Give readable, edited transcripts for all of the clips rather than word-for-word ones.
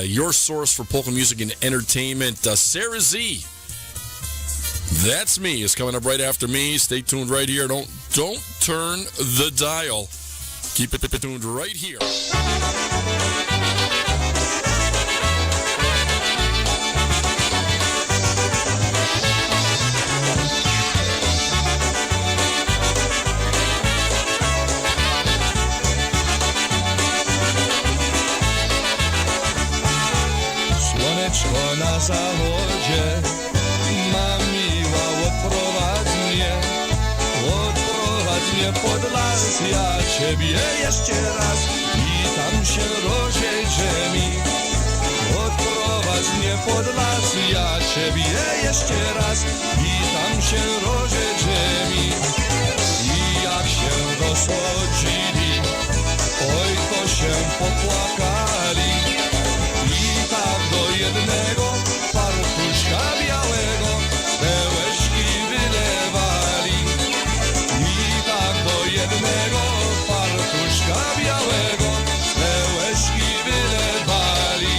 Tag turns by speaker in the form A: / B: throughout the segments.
A: your source for polka music and entertainment. SaraZee, that's me, is coming up right after me. Stay tuned right here. Don't turn the dial. Keep it tuned right here.
B: Słoneczko na zachodzie, ma miła, odprowadź mnie pod las, ja ciebie jeszcze raz i tam się rozejdzie mi. Odprowadź mnie pod las, ja ciebie jeszcze raz i tam się rozejdzie mi. I jak się rozchodzili, oj to się popłakali. I tak do jednego fartuszka białego te łezki wylewali. I tak do jednego fartuszka białego te łezki wylewali.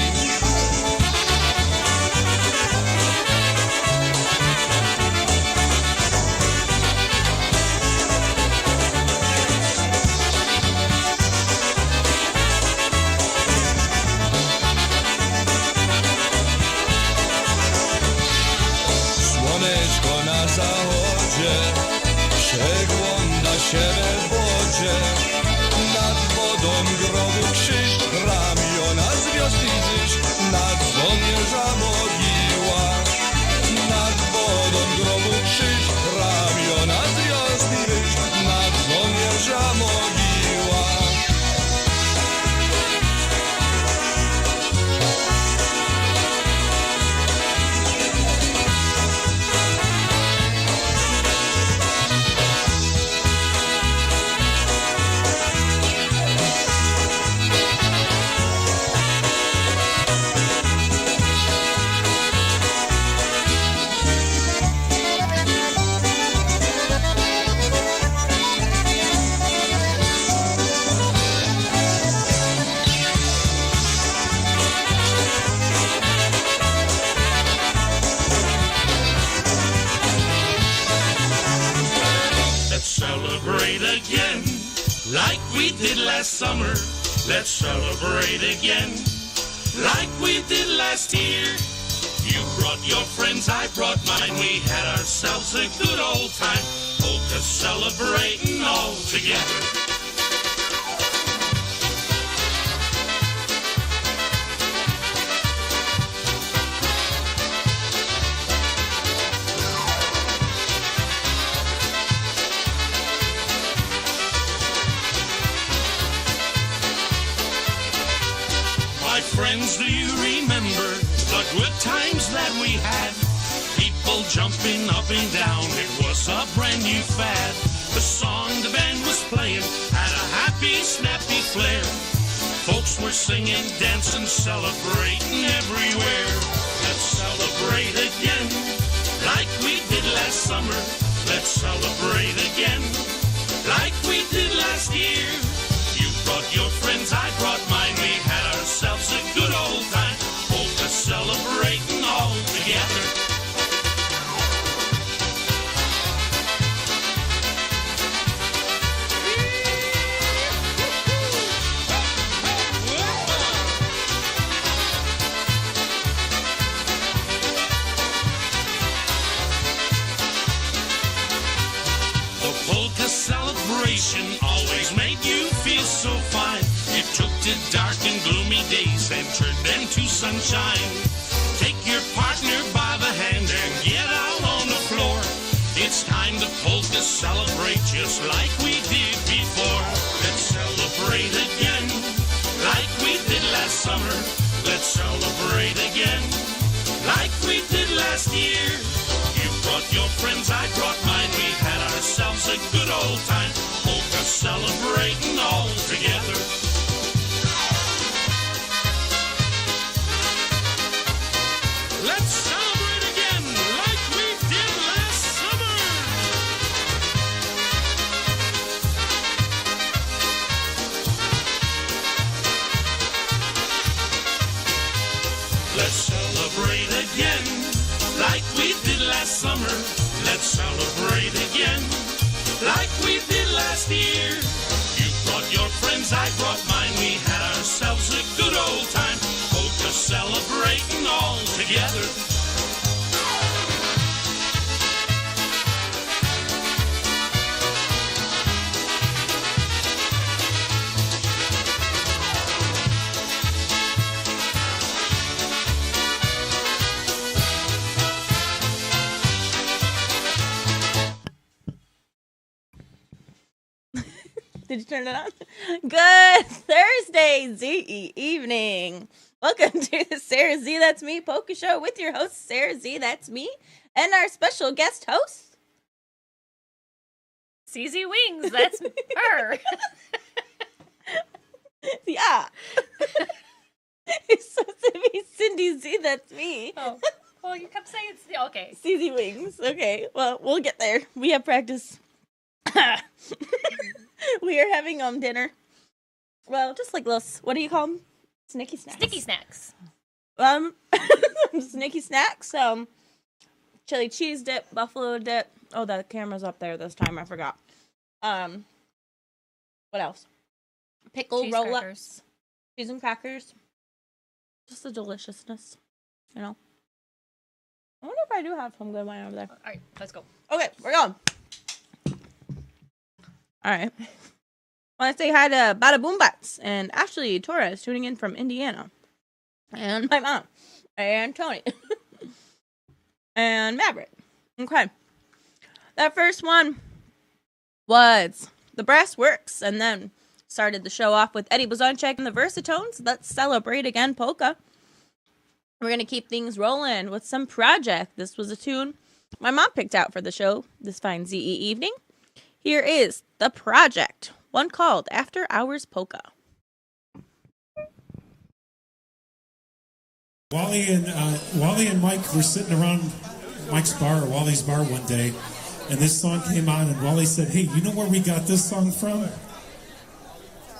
B: Słoneczko na zachodzie przegląda się we wodzie. Nad wodą grobu krzyż, ramiona z wiosny dziś, nad żołnierza mogiła. Nad wodą grobu krzyż, ramiona z wiosny dziś, nad żołnierza mogiła.
C: Celebrate again, like we did last summer. Let's celebrate again, like we did last year. You brought your friends, I brought mine. We had ourselves a good old time. Polka celebrating all together. Friends, do you remember the good times that we had? People jumping up and down, it was a brand new fad. The song the band was playing had a happy, snappy flair. Folks were singing, dancing, celebrating everywhere. Let's celebrate again, like we did last summer. Let's celebrate again, like we did last year. You brought your friends, I brought mine. We had ourselves a good old time. Polka celebrating all together. The polka celebration always made you feel so fine. It took the dark and gloomy days and turned them to sunshine. Take your partner by the hand and get out on the floor. It's time to polka celebrate just like we did before. Let's celebrate again, like we did last summer. Let's celebrate again, like we did last year. You brought your friends, I brought mine. We had ourselves a good old time. Polka celebrating all together. Let's celebrate again, like we did last summer. wings, I brought mine. We had ourselves a good old time. Polka celebrating all together.
D: Did you turn it on? Good Thursday evening. Welcome to the SaraZee That's Me Polka Show with your host, SaraZee That's Me, and our special guest host,
E: SaraZee Wings, that's her.
D: Yeah. It's supposed to be Cindy Z, that's me.
E: Oh, well, you kept saying okay.
D: SaraZee Wings. Okay, well, we'll get there. We have practice. We are having dinner. Well, just like little, what do you call them? Snicky snacks.
E: Sticky snacks.
D: Snicky snacks. Chili cheese dip, buffalo dip. Oh, the camera's up there this time. I forgot. What else? Pickle
E: Cheese
D: roll-ups.
E: crackers.
D: Cheese and crackers. Just the deliciousness, you know. I wonder if I do have some good wine over there.
E: All right, let's go.
D: Okay, we're going. All right. I want to say hi to Bada Boom Bats and Ashley Torres tuning in from Indiana. And my mom. And Tony. And Maverick. Okay. That first one was The Brass Works. And then started the show off with Eddie Blazonczyk and the Versatones. Let's Celebrate Again Polka. We're going to keep things rolling with some Project. This was a tune my mom picked out for the show this fine ZE evening. Here is The Project, one called After Hours Polka.
F: Wally and Mike were sitting around Mike's bar or Wally's bar one day, and this song came on, and Wally said, "Hey, you know where we got this song from?"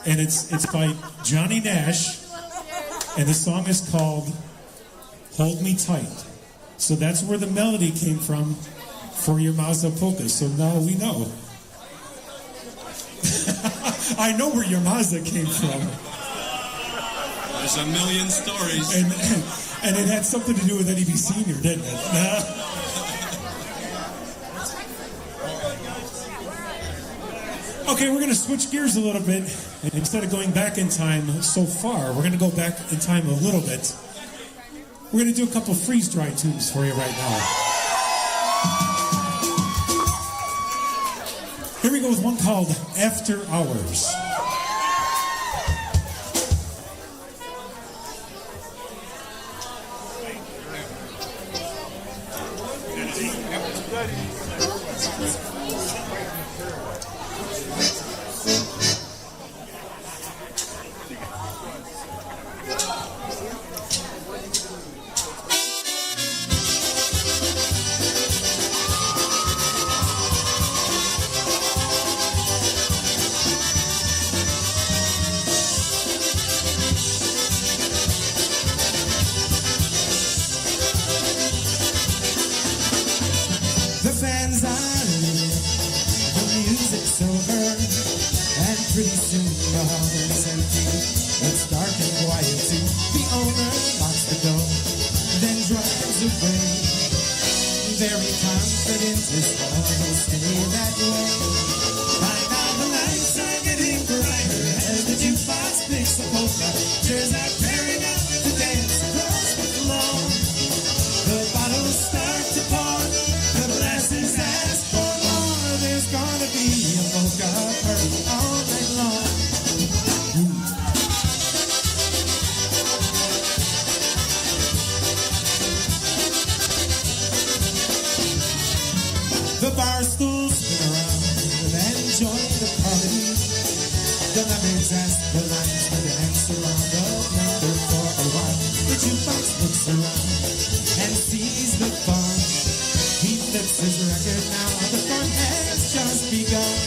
F: And it's by Johnny Nash, and the song is called Hold Me Tight. So that's where the melody came from for your Mazda polka. So now we know. I know where your Mazda came from.
B: There's a million stories.
F: And it had something to do with Eddie B. Sr., didn't it? Okay, we're going to switch gears a little bit. And instead of going back in time so far, we're going to go back in time a little bit. We're going to do a couple freeze-dry tunes for you right now. Here we go with one called After Hours.
G: The fans are in, the music's over, and pretty soon the hall is empty. It's dark and quiet too. The owner locks the door, then drives away. Very confident his car will stay that way. By now the lights are getting brighter as the jukebox picks a polka. Chairs are pairing up to dance across the floor. The bottles start to pour. Glasses ask for more. There's gonna be a polka party all night long. The bar stools spin around and join the party. The lovers ask the lines to dance around the number for a while. The jukebox looks around and sees the fun. He flips his record now, the fun has just begun.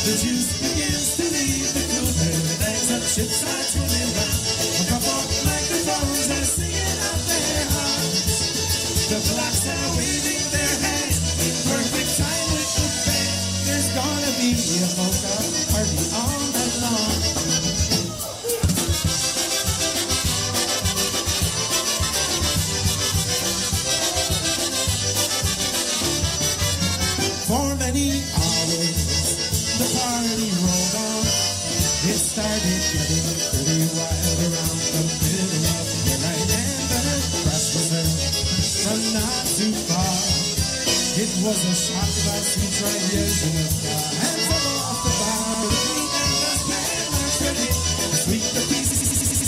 G: The juice begins to leave the cooler, the bags of chips are twirling round. A couple microphones are singing out their hearts. The clocks are waving their hands in perfect time with the band. There's gonna be a polka party all night long. was a shot by sweet right years in the sky. And tumble off the bar, the and the span are pretty. Sweep the pieces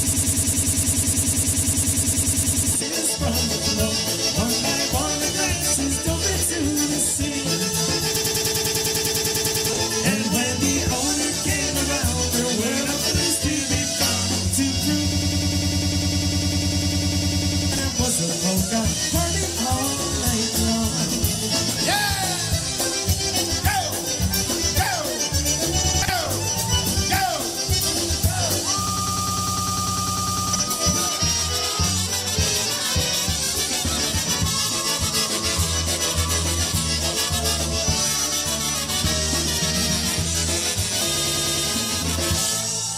G: from the floor. One by one, the glasses dove into the sea. And when the owner came around, there were no others to be found to prove. There was a polka party all night long.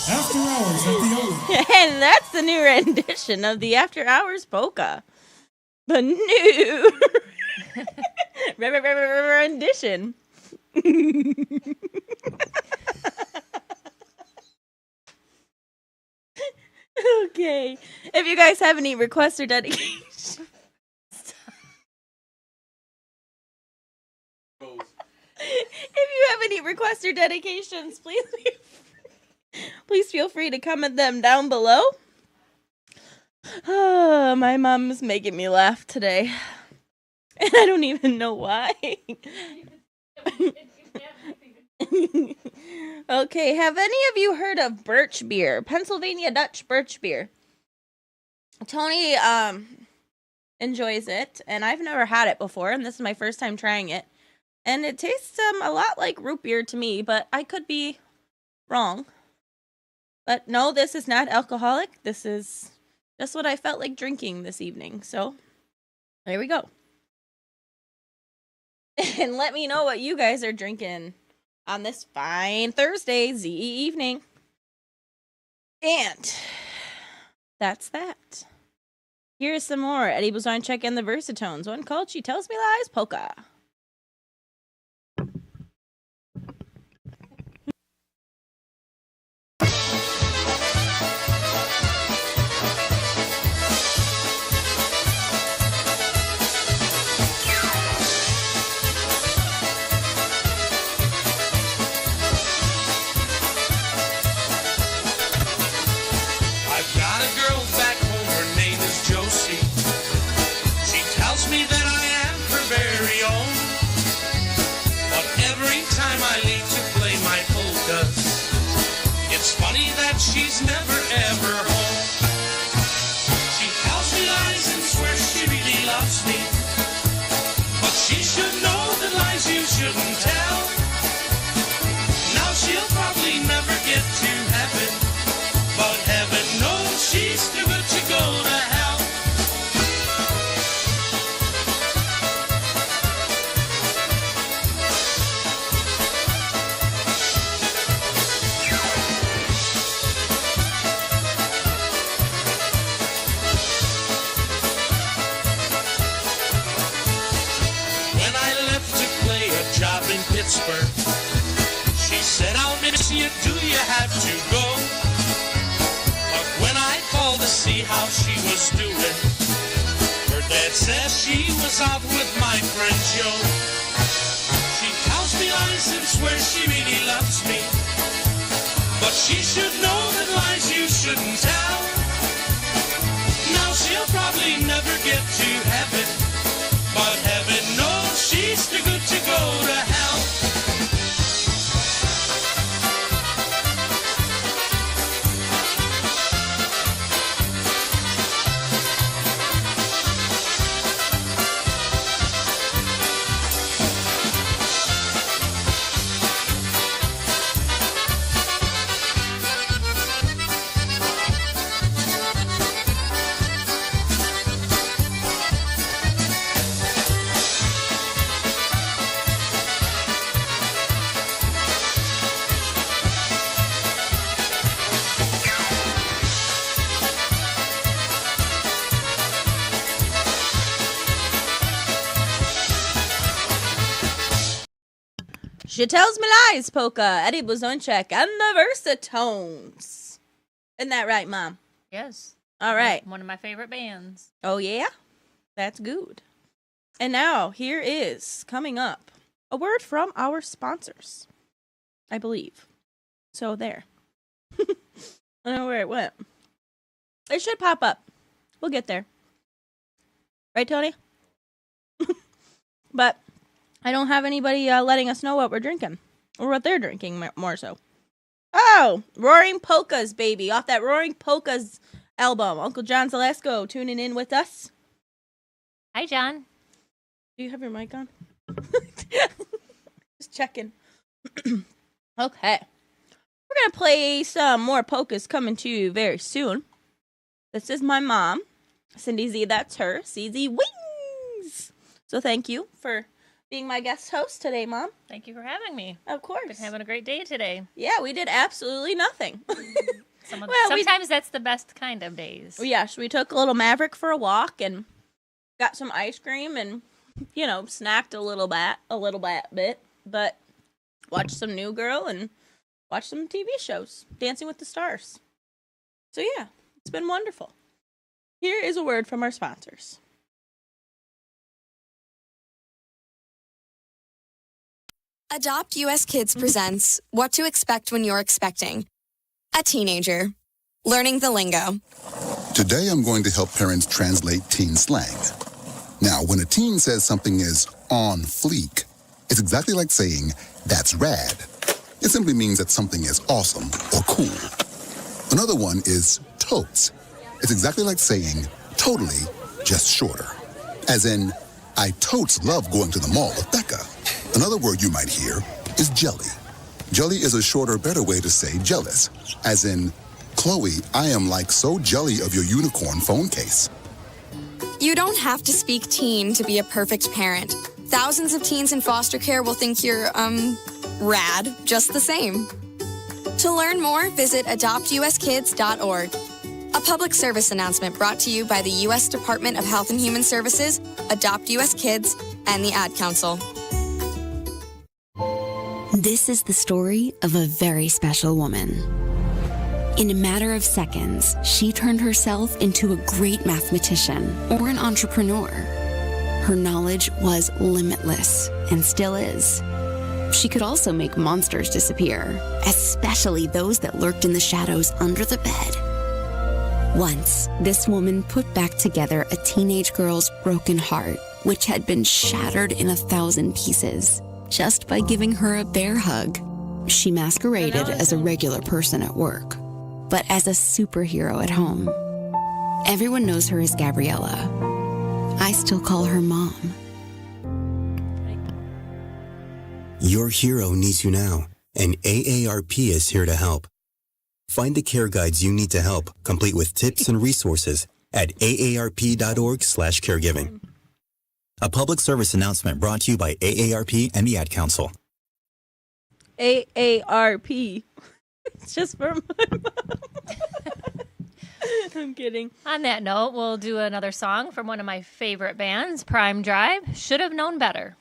F: After hours at the old.
D: And that's the new rendition of the After Hours Polka. The new rendition. Okay. If you guys have any requests or dedications. If you have any requests or dedications, please feel free to comment them down below. Oh, my mom's making me laugh today. And I don't even know why. Okay, have any of you heard of birch beer? Pennsylvania Dutch birch beer. Tony enjoys it, and I've never had it before, and this is my first time trying it. And it tastes a lot like root beer to me, but I could be wrong. But no, this is not alcoholic. This is just what I felt like drinking this evening. So, there we go. And let me know what you guys are drinking on this fine Thursday evening. And that's that. Here's some more Eddie Blazonczyk and the Versatones. One called She Tells Me Lies Polka.
C: I've got a girl back home, her name is Josie. She tells me that I am her very own. But every time I leave to play my polkas, it's funny that she's never ever home. She tells me lies and swears she really loves me, but she should know that lies you shouldn't tell. Now she'll probably never get to heaven, but heaven knows she's too good to go to hell. When I left to play a job in Pittsburgh, she said, I'll miss you, do you have to go? But when I called to see how she was doing, her dad said she was out with my friend Joe. She tells me lies and swears she really loves me, but she should know that lies you shouldn't tell. Now she'll probably never get to heaven, but heaven knows she's too good to go to hell.
D: She Tells Me Lies Polka, Eddie Blazonczyk and the Versatones. Isn't that right, Mom?
E: Yes.
D: All right.
E: One of my favorite bands.
D: Oh, yeah? That's good. And now, here is, coming up, a word from our sponsors, I believe. So there. I don't know where it went. It should pop up. We'll get there. Right, Tony? But I don't have anybody letting us know what we're drinking. Or what they're drinking, more so. Oh! Roaring Polkas, baby. Off that Roaring Polkas album. Uncle John Zalesko tuning in with us.
E: Hi, John.
D: Do you have your mic on? Just checking. Okay. We're going to play some more polkas coming to you very soon. This is my mom. Cindy Z, that's her. CZ Wings. So thank you for being my guest host today, Mom.
E: Thank you for having me.
D: Of course.
E: Been having a great day today.
D: Yeah, we did absolutely nothing.
E: Sometimes that's the best kind of days.
D: Yeah, so we took a little Maverick for a walk and got some ice cream and, you know, snacked a little bit, but watched some New Girl and watched some TV shows, Dancing with the Stars. So yeah, it's been wonderful. Here is a word from our sponsors.
H: Adopt US Kids presents What to Expect When You're Expecting a Teenager. Learning the lingo.
I: Today I'm going to help parents translate teen slang. Now, when a teen says something is on fleek, it's exactly like saying, that's rad. It simply means that something is awesome or cool. Another one is totes. It's exactly like saying, totally, just shorter. As in, I totes love going to the mall with Becca. Another word you might hear is jelly. Jelly is a shorter, better way to say jealous. As in, Chloe, I am like so jelly of your unicorn phone case.
H: You don't have to speak teen to be a perfect parent. Thousands of teens in foster care will think you're, rad just the same. To learn more, visit adoptuskids.org. A public service announcement brought to you by the U.S. Department of Health and Human Services, Adopt U.S. Kids, and the Ad Council.
J: This is the story of a very special woman. In a matter of seconds, she turned herself into a great mathematician or an entrepreneur. Her knowledge was limitless and still is. She could also make monsters disappear, especially those that lurked in the shadows under the bed. Once, this woman put back together a teenage girl's broken heart, which had been shattered in 1,000 pieces, just by giving her a bear hug. She masqueraded as a regular person at work, but as a superhero at home. Everyone knows her as Gabriella. I still call her Mom.
K: Your hero needs you now, and AARP is here to help. Find the care guides you need to help, complete with tips and resources at aarp.org/caregiving. A public service announcement brought to you by AARP and the Ad Council.
D: AARP. It's just for my mom. I'm kidding.
E: On that note, we'll do another song from one of my favorite bands, Prime Drive, Should Have Known Better.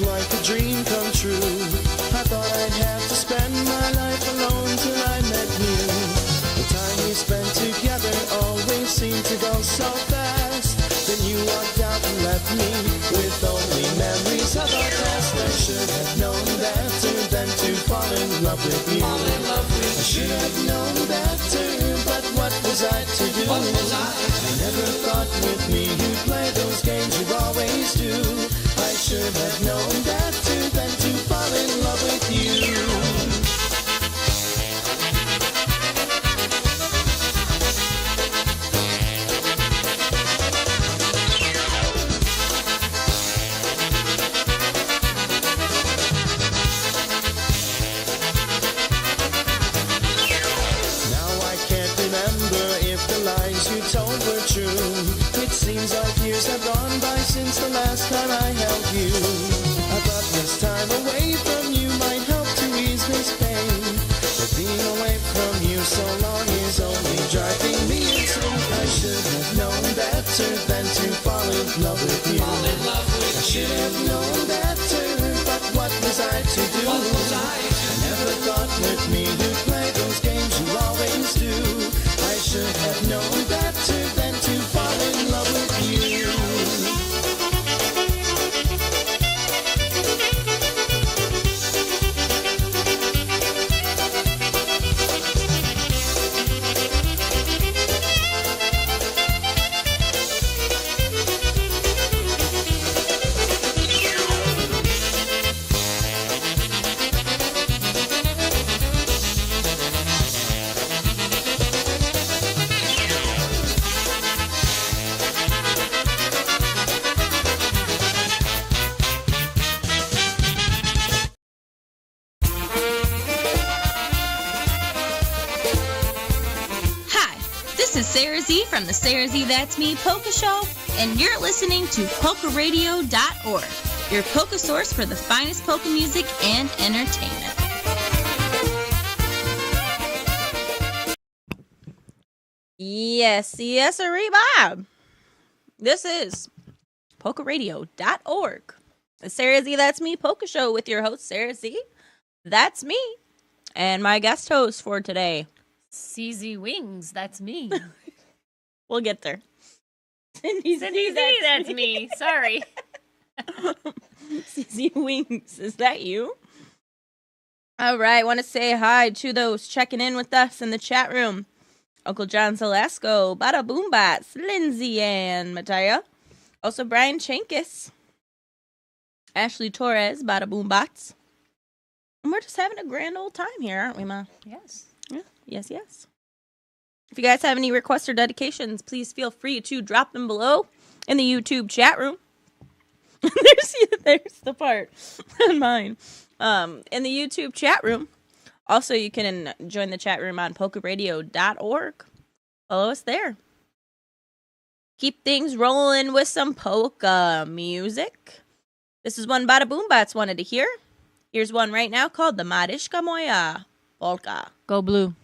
G: Like a dream come true. I thought I'd have to spend my life alone till I met you. The time we spent together always seemed to go so fast. Then you walked out and left me with only memories of our past. I should have known better than to fall in love with you. I should have known better, but what was I to do? I never thought with me you'd play those games you always do. I should have known better than to fall in love with you. Now I can't remember if the lies you told were true. It seems like years have gone by since the last time I held you. I thought this time away from you might help to ease this pain, but being away from you
D: is SaraZee from the SaraZee That's Me Polka Show, and you're listening to PolkaRadio.org, your polka source for the finest polka music and entertainment. Yes, Bob. This is PolkaRadio.org, the SaraZee That's Me Polka Show with your host, SaraZee. That's me. And my guest host for today,
E: CZ Wings, that's me.
D: We'll get there.
E: Cindy Z, that's me. Sorry.
D: CZ Wings, is that you? All right, want to say hi to those checking in with us in the chat room. Uncle John Zelasco, Bada Boombats, Lindsay and Mattia. Also Brian Chankis, Ashley Torres, Bada Boombats. And we're just having a grand old time here, aren't we, Ma?
E: Yes.
D: Yeah. Yes. If you guys have any requests or dedications, please feel free to drop them below in the YouTube chat room. There's the part on mine. In the YouTube chat room. Also, you can join the chat room on PolkaRadio.org. Follow us there. Keep things rolling with some polka music. This is one Bada Boombats wanted to hear. Here's one right now called the Mariszka Moja Polka.
E: Go blue.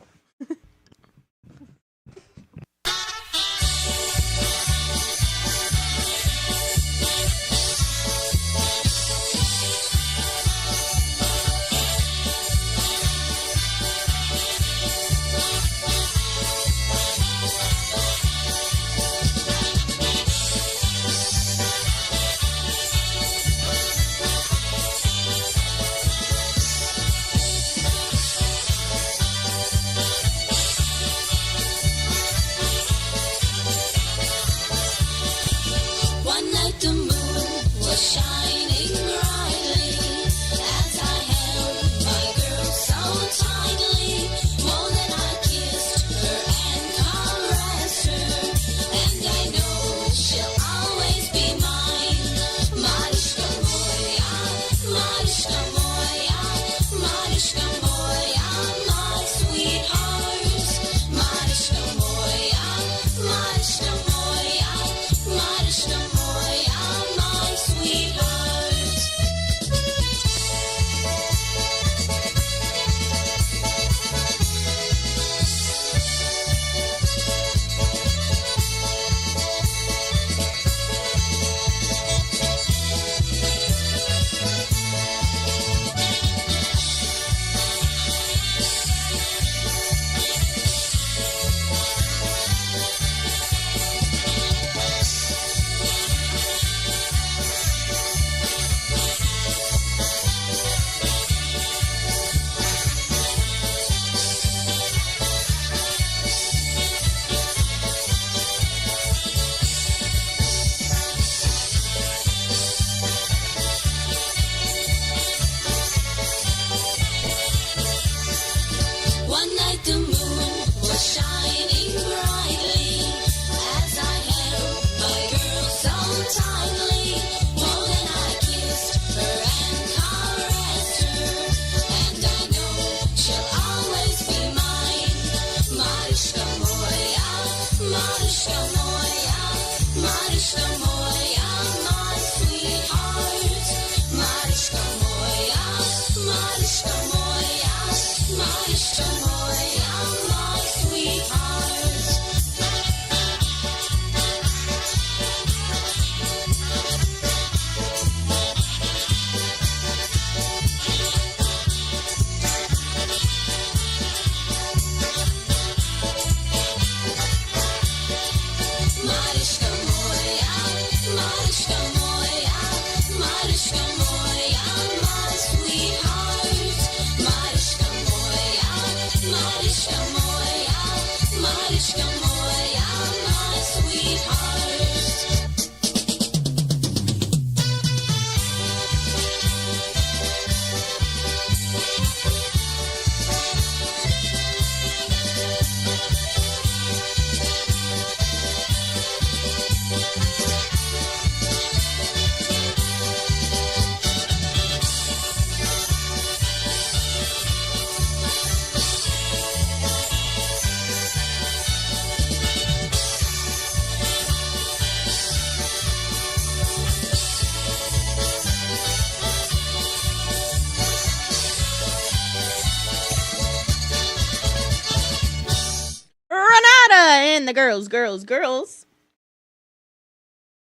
D: And the girls.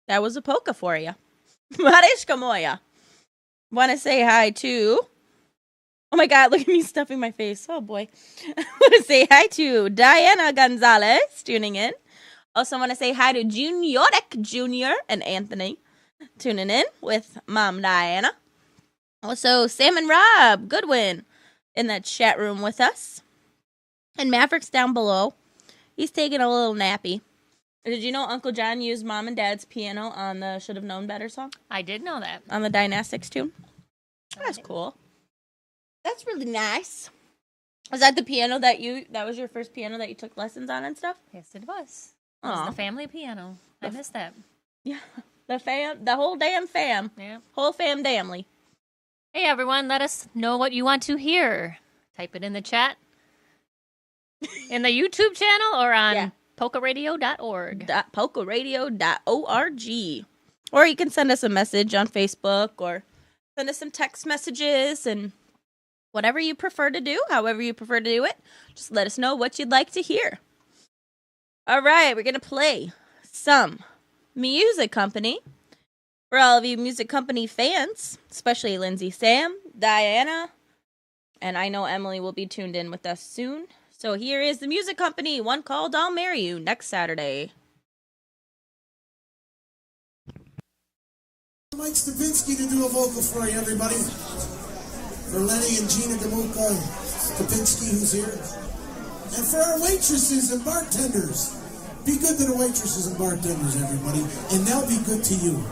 D: That was a polka for you. Mariszka moja. Want to say hi to... Oh my God, look at me stuffing my face. Oh boy. I want to say hi to Diana Gonzalez tuning in. Also want to say hi to Juniorek Jr. and Anthony tuning in with Mom Diana. Also, Sam and Rob Goodwin in that chat room with us. And Maverick's down below. He's taking a little nappy. Did you know Uncle John used Mom and Dad's piano on the Should Have Known Better song?
E: I did know that.
D: On the Dynastics tune? That's cool. That's really nice. Was that the piano that was your first piano that you took lessons on and stuff?
E: Yes, it was. It was the family piano. I missed that.
D: Yeah. The whole damn fam.
E: Yeah.
D: Whole fam damly.
E: Hey, everyone, let us know what you want to hear. Type it in the chat. In the YouTube channel or on polkaradio.org.
D: Polkaradio.org. Or you can send us a message on Facebook or send us some text messages and whatever you prefer to do, however you prefer to do it. Just let us know what you'd like to hear. All right, we're going to play some Music Company. For all of you Music Company fans, especially Lindsay, Sam, Diana, and I know Emily will be tuned in with us soon. So here is the Music Company, One Called I'll Marry You, next Saturday.
G: Mike Stapinski to do a vocal for you, everybody. For Lenny and Gina Damuka Stapinski, who's here. And for our waitresses and bartenders. Be good to the waitresses and bartenders, everybody. And they'll be good to you.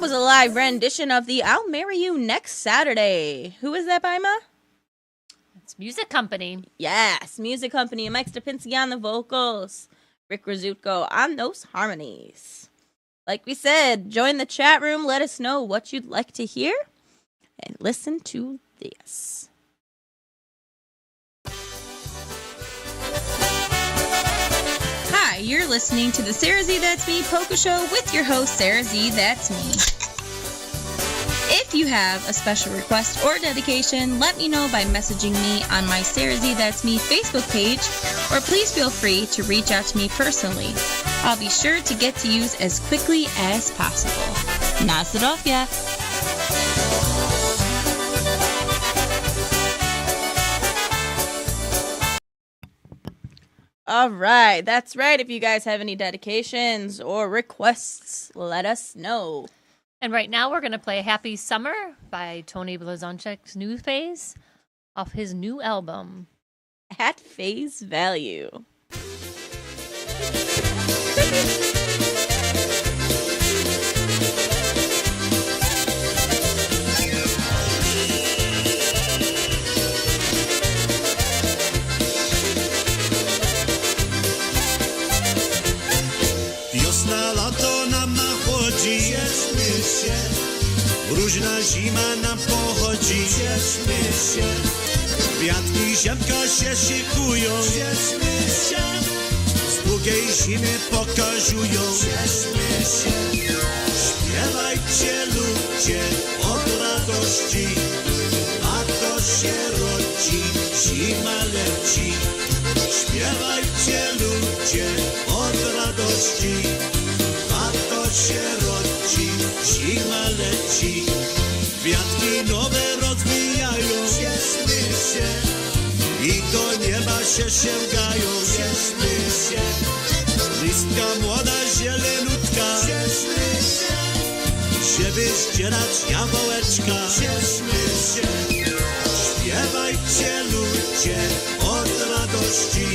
D: was a live rendition of the I'll Marry You Next Saturday. Who is that by, Ma?
E: It's Music Company.
D: Yes, Music Company. And Mike Stepinski on the vocals. Rick Rizzuto on those harmonies. Like we said, join the chat room. Let us know what you'd like to hear. And listen to this.
L: Hi, you're listening to the SaraZee That's Me Polka Show with your host, SaraZee That's Me. If you have a special request or dedication, let me know by messaging me on my SaraZee That's Me Facebook page, or please feel free to reach out to me personally. I'll be sure to get to you as quickly as possible. Na Zdrowie!
D: All right, that's right. If you guys have any dedications or requests, let us know.
E: And right now we're going to play Happy Summer by Tony Blazonczyk's New Phase off his new album.
D: At Face Value.
C: Wiosna, lato nam nachodzi, cieszmy się. Różna zima nam pochodzi, cieszmy się. Kwiatki, ziemka się szykują, cieszmy się. Z długiej zimy pokazują, cieszmy się. Śpiewajcie ludzie od radości, lato się rodzi, zima leci. Śpiewajcie ludzie od radości, lato się rodzi, zima leci. Kwiatki nowe rozwijają, cieszmy się. I do nieba się sięgają, cieszmy się. Listka młoda, zielenutka, cieszmy się. Żeby zdzierać jabłeczka, cieszmy się. Śpiewajcie ludzie od radości,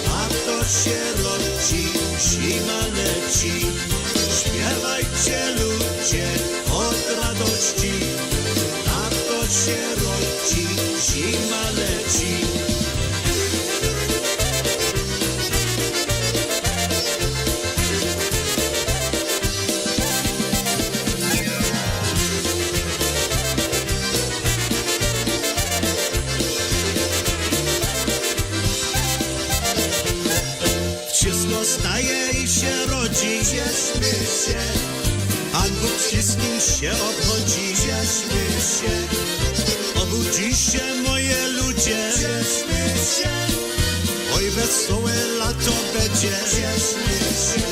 C: lato się rodzi, zima leci. Śpiewajcie ludzie od radości, lato się rodzi, zima leci. Wszystko staje i się rodzi, cieszmy się. Pan Bóg wszystkim się obchodzi, cieszmy się. Obudzi się moje ludzie, cieszmy się. Oj, wesołe lato będzie, cieszmy się.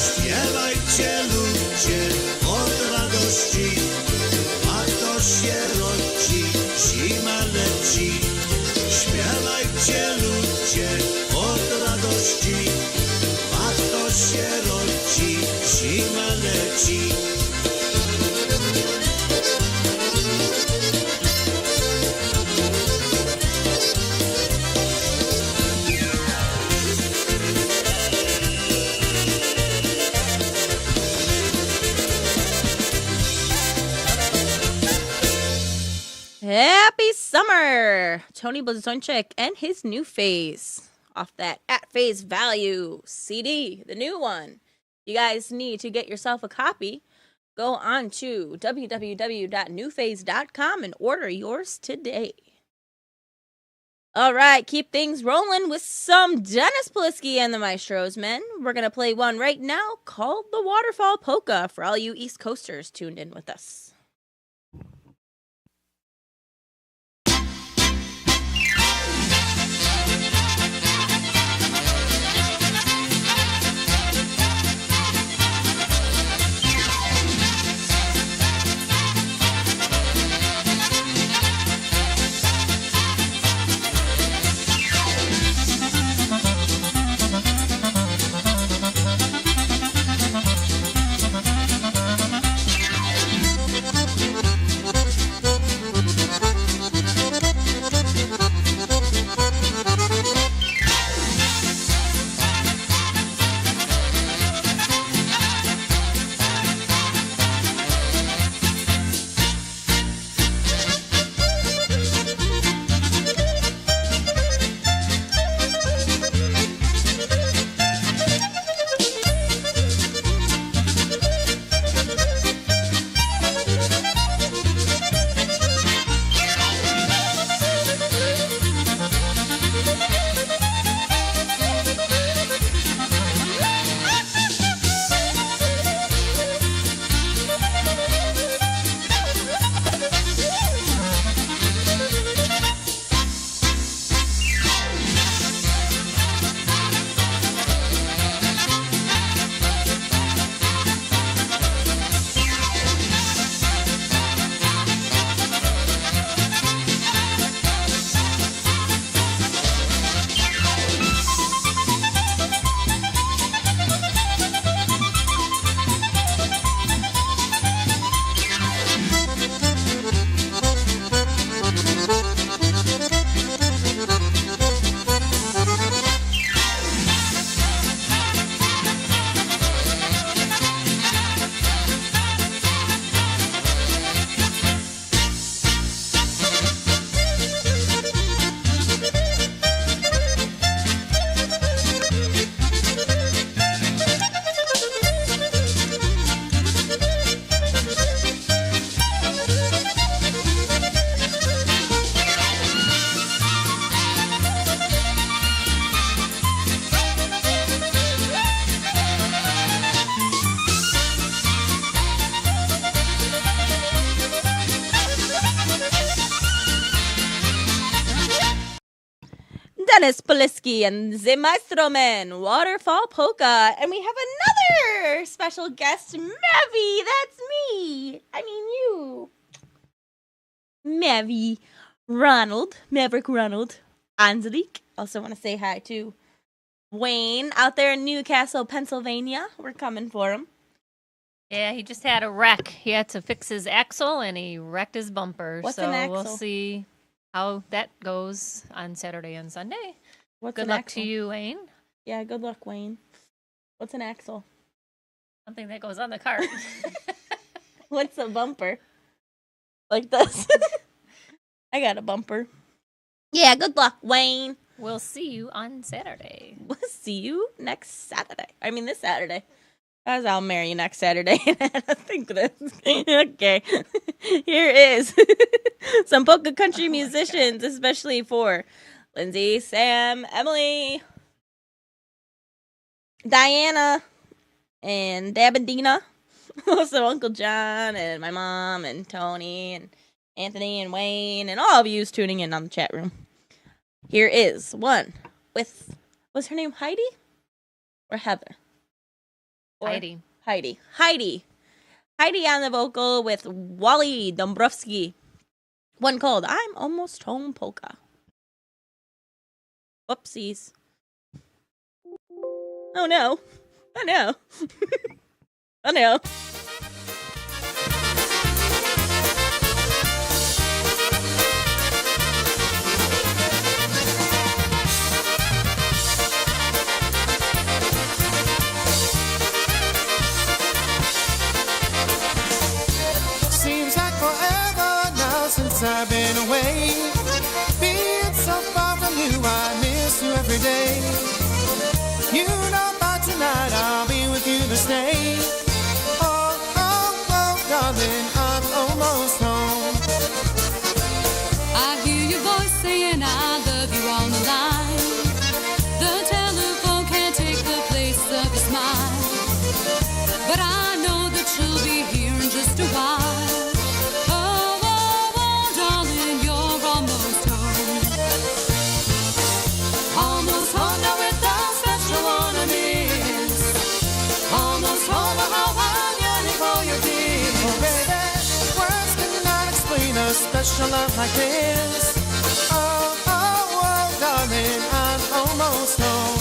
C: Śpiewajcie ludzie od radości, lato się rodzi, zima leci. Śpiewajcie ludzie od radości, lato się rodzi, zima leci.
D: Happy Summer! Tony Blazonczyk and his New Phase. Off that At Face Value CD, the new one. You guys need to get yourself a copy. Go on to www.newphase.com and order yours today. All right, keep things rolling with some Dennis Polisky and the Maestros, men. We're going to play one right now called The Waterfall Polka for all you East Coasters tuned in with us. Dennis Poliski and the Maestro Men, Waterfall Polka. And we have another special guest, Mavi. That's me. I mean you. Mavi Ronald, Maverick Ronald. Angelique. Also want to say hi to Wayne out there in Newcastle, Pennsylvania. We're coming for him.
E: Yeah, he just had a wreck. He had to fix his axle and he wrecked his bumper.
D: What's
E: so
D: an axle?
E: we'll see how that goes on Saturday and Sunday.
D: What's
E: Good
D: an
E: luck
D: axle?
E: to you, Wayne.
D: Yeah, good luck, Wayne. What's an axle?
E: Something that goes on the cart.
D: What's a bumper? Like this. I got a bumper. Yeah, good luck, Wayne.
E: We'll see you on Saturday.
D: We'll see you next Saturday. I mean, this Saturday. As I'll marry you next Saturday. I think this. Okay. Here is some polka country musicians, especially for Lindsay, Sam, Emily, Diana, and Dab and Dina. Also Uncle John and my mom and Tony and Anthony and Wayne and all of you tuning in on the chat room. Here is one with, was her name Heidi or Heather? Or
E: Heidi.
D: Heidi on the vocal with Wally Dombrowski. One called I'm Almost Home Polka. Whoopsies. Oh no. Oh no. Oh no.
G: Seems like forever now since I've been away. Being so far from you, I miss you every day. You know by tonight I'll be with you to stay. Oh, oh, oh, darling, I'm almost home.
M: I hear your voice saying I love you on the line. The telephone can't take the place of your smile. But I know that you'll be here in just a while. Oh, oh, oh, darling, you're almost home. Almost home now with the special one I miss. Almost home, how I'm yearning for your kiss.
G: Oh, baby, words cannot explain a special love like this. Oh, oh, oh, darling, I'm almost home.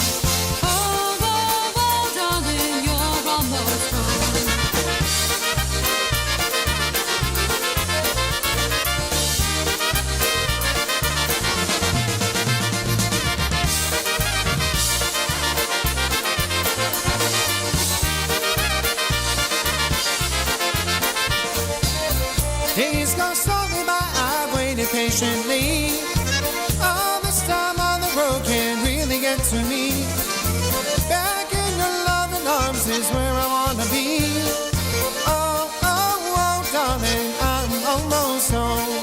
M: Oh, oh, oh, darling, you're almost home.
G: Days go slowly by, I've waited patiently. All this time on the road can't really get to me. Back in your loving arms is where I wanna be. Oh, oh, oh, darling, I'm almost home.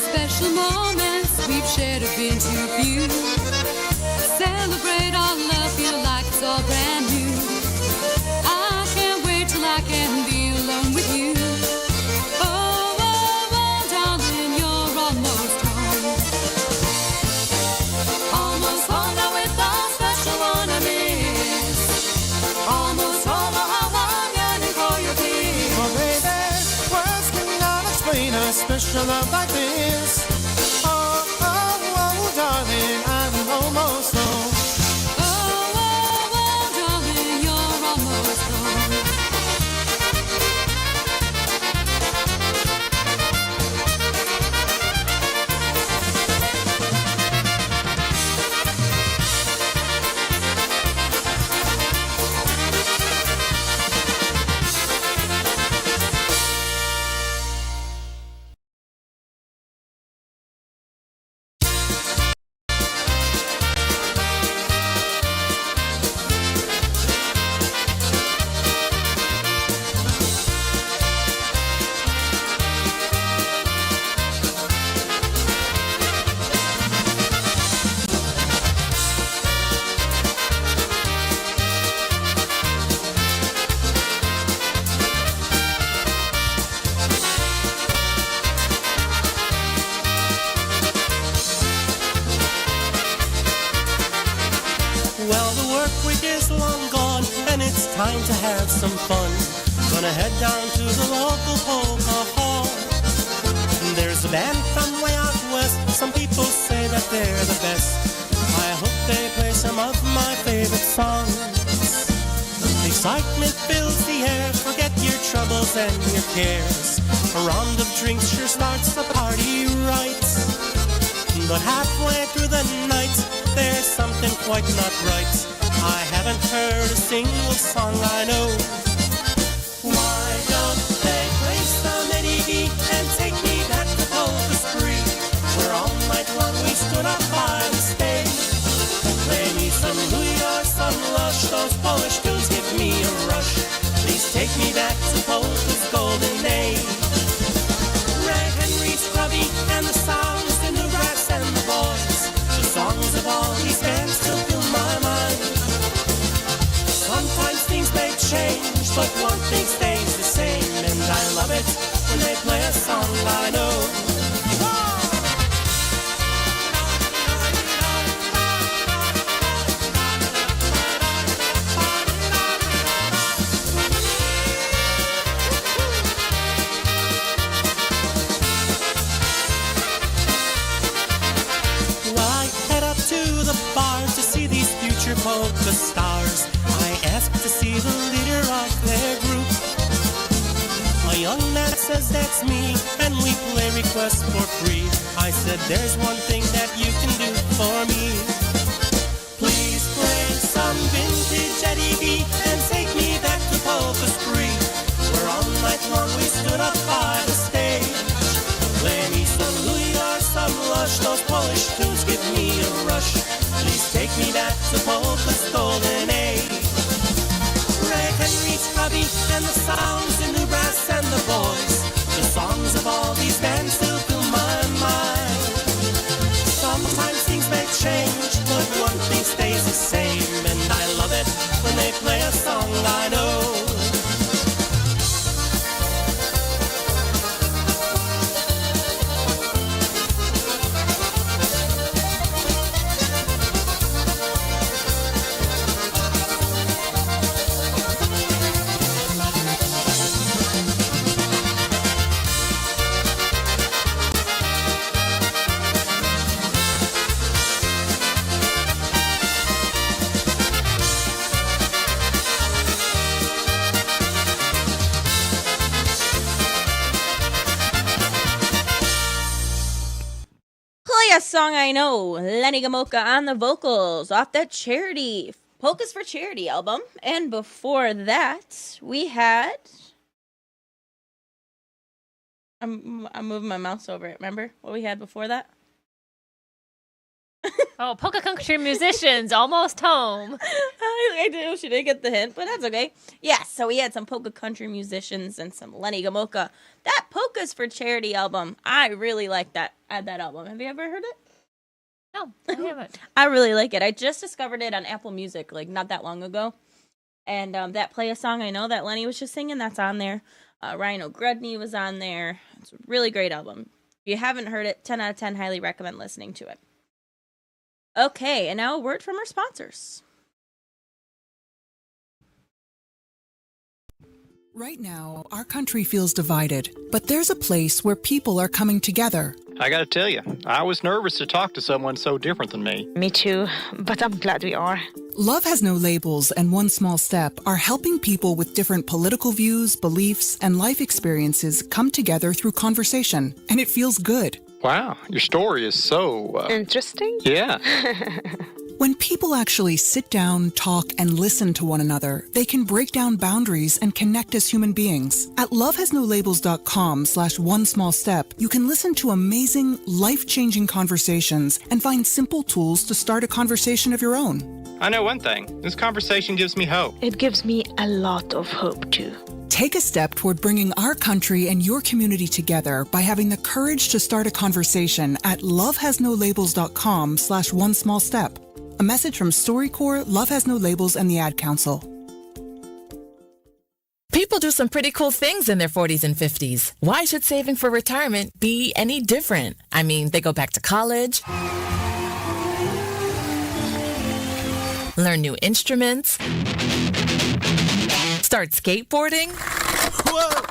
M: Special moments we've shared have been too few. Celebrate our love, feel like it's all brand new. I can't wait till I can be alone with you. Oh, oh, oh, darling, you're almost home. Almost home now with the special one I miss. Almost home, oh, how I'm yearning for your kiss.
G: Oh, baby, words cannot explain a special love like this. Oh, oh, oh, darling, I'm almost home.
N: time to have some fun. Gonna head down to the local polka hall. There's a band from way out west. Some people say that they're the best. I hope they play some of my favorite songs. Excitement fills the air. Forget your troubles and your cares. A round of drinks sure starts the party right. But halfway through the night, there's something quite not right. I haven't heard a single song I know. Why don't they play some Eddie B and take me back to Polka Spree, where all night long we stood up by the stage. Play me some Louis or some Lush, those Polish tunes give me a rush. Please take me back to Polka's golden age. Ray Henry, Scrubby, and the sounds, the new brass and the boys. The songs of all these bands still fill my mind. Sometimes things may change, but one thing stays the same. And I love it when they play a song I know. To see these future polka stars, I asked to see the leader of their group. A young man says that's me, and we play requests for free. I said there's one thing that you can do for me. Please play some vintage Eddie B and take me back to Polka Spree, where all night long we stood up by the stage. Play me some Louis or some Lush, those Polish tunes give me a rush. Please take me back to Polka's golden age. Ray Henry, Scrubby, and the sounds, the new brass and the boys. The songs of all these bands still fill my mind. Sometimes things may change, but one thing stays the same. And I love it when they play a song I know.
D: Song I Know, Lenny Gamoka on the vocals off that Charity, Polkas for Charity album. And before that, we had... I'm moving my mouse over it. Remember what we had before that?
E: Oh, Polka Country Musicians, almost home.
D: I do. She didn't get the hint, but that's okay. Yeah, so we had some Polka Country Musicians and some Lenny Gamoka. That Polkas for Charity album, I really like that. That album. Have you ever heard it?
E: No, I haven't.
D: I really like it. I just discovered it on Apple Music, like, not that long ago. And that Play a Song I Know that Lenny was just singing, that's on there. Ryan O'Grudney was on there. It's a really great album. If you haven't heard it, 10 out of 10, highly recommend listening to it. Okay, and now a word from our sponsors.
O: Right now, our country feels divided, but there's a place where people are coming together.
P: I gotta tell you, I was nervous to talk to someone so different than me.
Q: Me too, but I'm glad we are.
O: Love Has No Labels and One Small Step are helping people with different political views, beliefs, and life experiences come together through conversation, and it feels good.
P: Wow, your story is so...
Q: Interesting?
P: Yeah.
O: When people actually sit down, talk, and listen to one another, they can break down boundaries and connect as human beings. At lovehasnolabels.com/onesmallstep, you can listen to amazing, life-changing conversations and find simple tools to start a conversation of your own.
P: I know one thing. This conversation gives me hope.
Q: It gives me a lot of hope, too.
O: Take a step toward bringing our country and your community together by having the courage to start a conversation at lovehasnolabels.com/onesmallstep. A message from StoryCorps, Love Has No Labels, and the Ad Council.
R: People do some pretty cool things in their 40s and 50s. Why should saving for retirement be any different? I mean, they go back to college, learn new instruments, Start skateboarding? Whoa!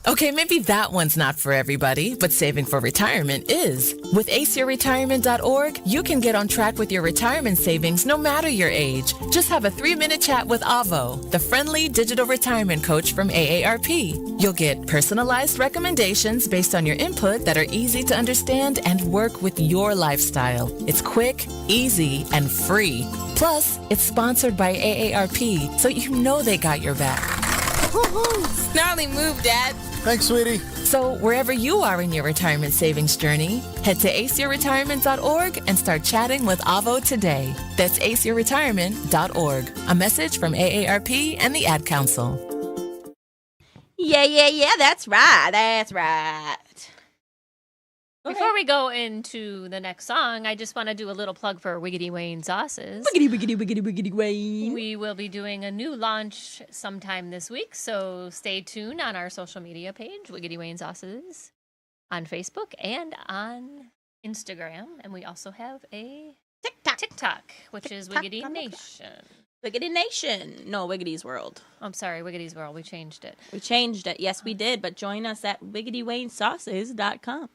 R: Okay, maybe that one's not for everybody, but saving for retirement is. With aceyourretirement.org, you can get on track with your retirement savings no matter your age. Just have a 3-minute chat with Avo, the friendly digital retirement coach from AARP. You'll get personalized recommendations based on your input that are easy to understand and work with your lifestyle. It's quick, easy, and free. Plus, it's sponsored by AARP, so you know they got your back.
H: Gnarly move, Dad.
R: Thanks, sweetie. So wherever you are in your retirement savings journey, head to aceyourretirement.org and start chatting with Avo today. That's aceyourretirement.org. A message from AARP and the Ad Council.
D: Yeah, that's right. That's right.
E: Before we go into the next song, I just want to do a little plug for Wiggity Wayne Sauces.
D: Wiggity Wayne.
E: We will be doing a new launch sometime this week, so stay tuned on our social media page, Wiggity Wayne Sauces, on Facebook and on Instagram. And we also have a TikTok, which is Wiggity Nation.
D: Wiggity Nation. No, Wiggity's World.
E: I'm sorry, Wiggity's World. We changed it.
D: Yes, we did. But join us at wiggitywaynesauces.com.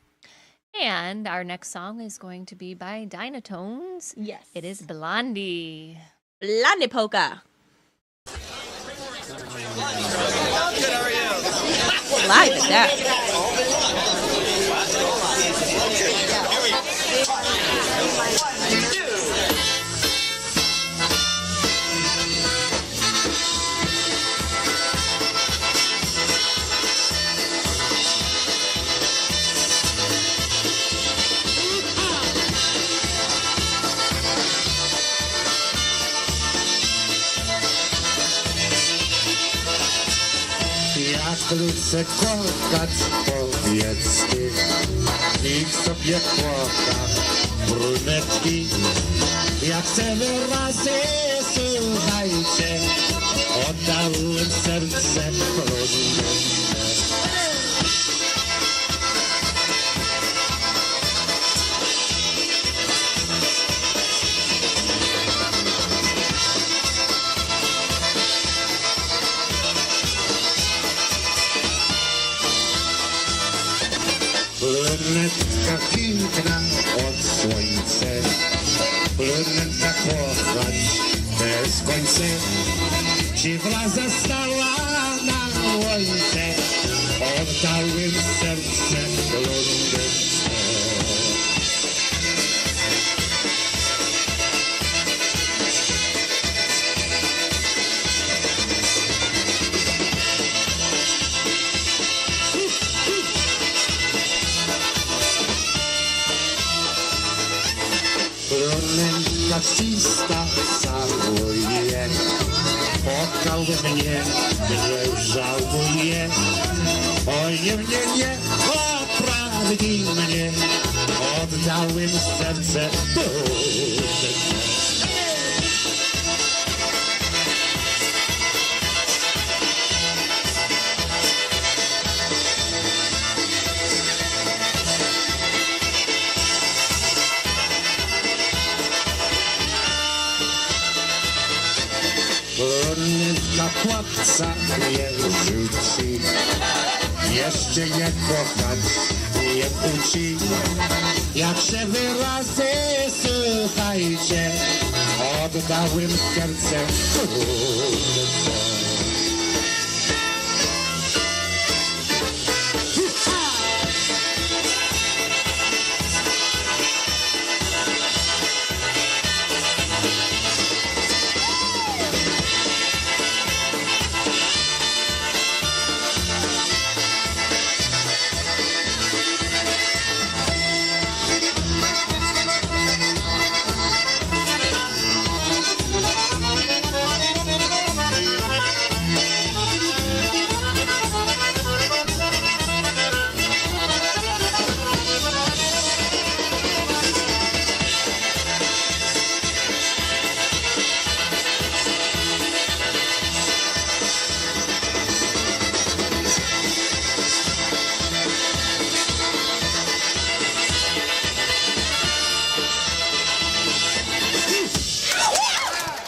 E: And our next song is going to be by Dynatones.
D: Yes.
E: It is Blondie.
D: Blondie Polka. Live at that.
G: Jak wkrótce kochać, powiedz ty, niech sobie kocha brunetki. Jak chcemy razy, słuchajcie, oddałem serce brunetce. Brunetka piękna od słońca, brunetka kochać bez końca. Dziwna została na łące, oddałem serce brunetce. Brunetka czysta całuje, spotkał mnie żałuje. Oj, nie, oprawi mnie, oddałem serce brunetce. Brunetka chłopca nie rzuci, jeszcze nie kochać nie uczy. Jak się wyrazy, słuchajcie, oddałem serce brunetce.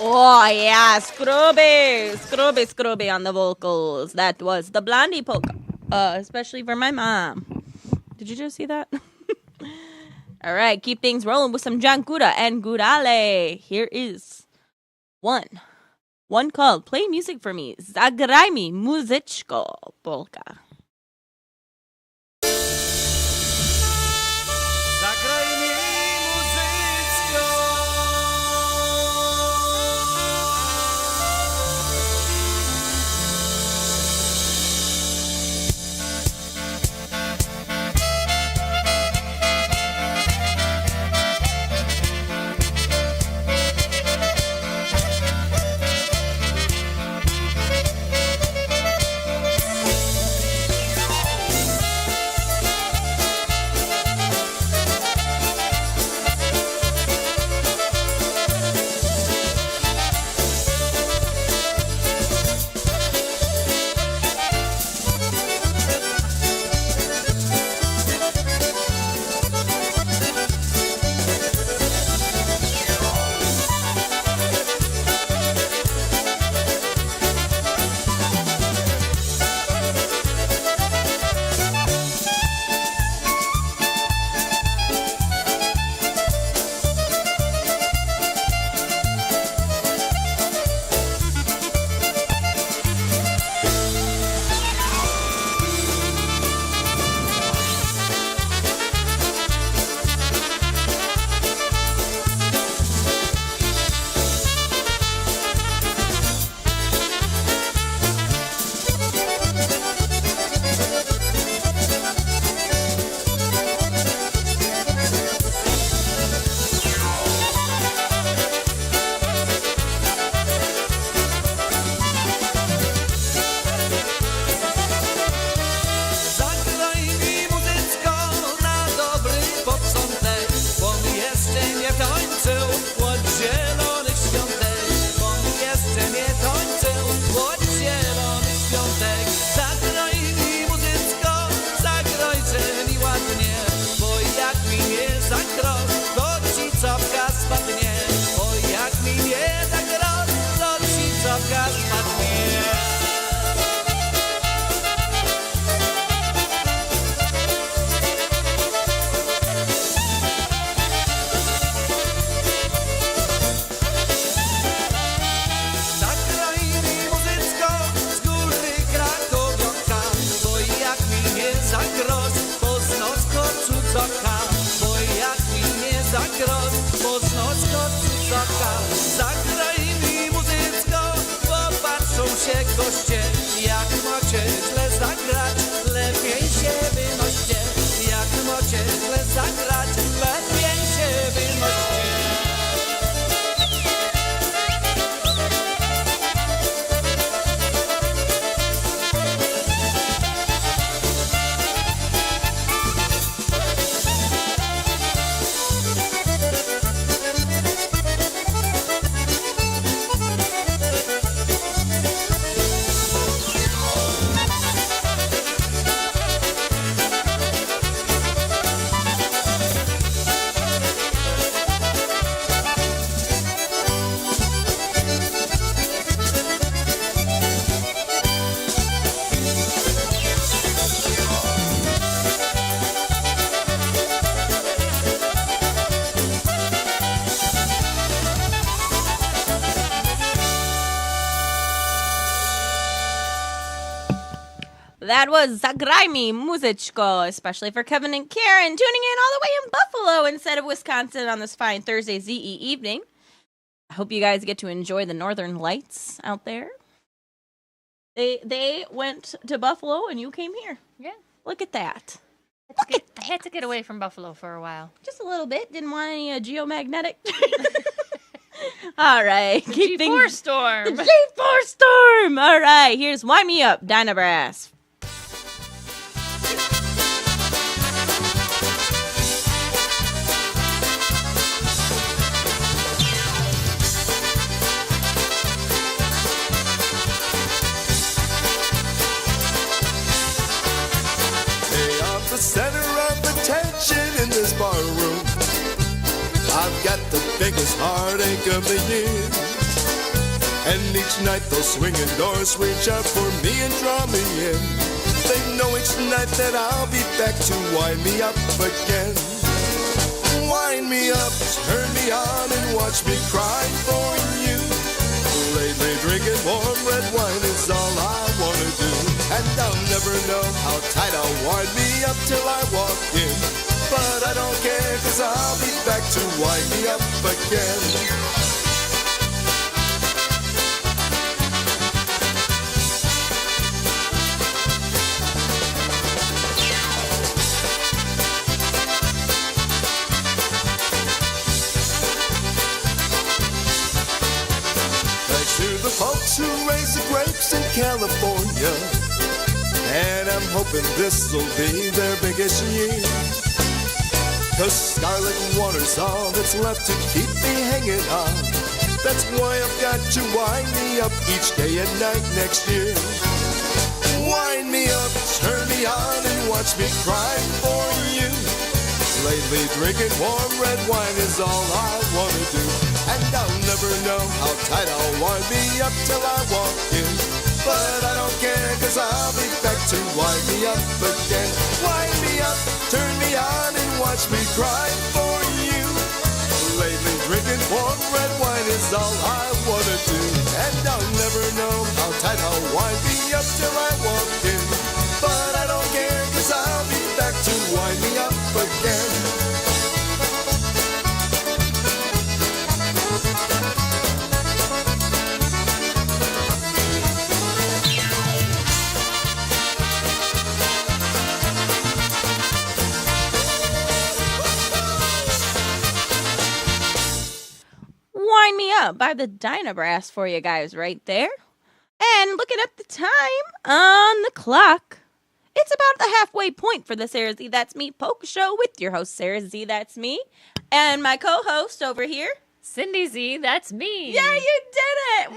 D: Oh, yeah, Scrooby on the vocals. That was the Blondie polka, especially for my mom. Did you just see that? All right, keep things rolling with some John Gura and Gurale. Here is one called Play Music for Me, Zagraj mi muzyczko polka. That was Zagraj mi muzyczko, especially for Kevin and Karen, tuning in all the way in Buffalo instead of Wisconsin on this fine Thursday ZE evening. I hope you guys get to enjoy the northern lights out there. They went to Buffalo and you came here.
E: Yeah.
D: Look at that.
E: I had to get away from Buffalo for a while.
D: Just a little bit. Didn't want any geomagnetic. All right.
E: G4 storm.
D: The G4 storm. All right. Here's Wind Me Up, Dinah Brass.
S: The center of attention in this bar room. I've got the biggest heartache of the year. And each night those swinging doors reach out for me and draw me in. They know each night that I'll be back to wind me up again. Wind me up, turn me on, and watch me cry for you. Lately drinking warm red wine is all I wanna do. And I'll never know how tight I'll wind me up till I walk in. But I don't care, 'cause I'll be back to wind me up again. Folks who raise the grapes in California, and I'm hoping this'll be their biggest year. 'Cause scarlet water's all that's left to keep me hanging on. That's why I've got to wind me up each day and night next year. Wind me up, turn me on, and watch me cry for you. Lately drinking warm red wine is all I wanna do. And I'll never know how tight I'll wind me up till I walk in. But I don't care, 'cause I'll be back to wind me up again. Wind me up, turn me on, and watch me cry for you. Lately drinking warm red wine is all I wanna do. And I'll never know how tight I'll wind me up till I walk in. But I don't care, 'cause I'll be back to wind me up again.
D: Wind Me Up by the Dynabrass for you guys right there. And looking at the time on the clock, it's about the halfway point for the SaraZee That's Me Polka Show with your host, SaraZee That's Me, and my co-host over here,
E: Cindy Z, that's me.
D: Yeah, you did it!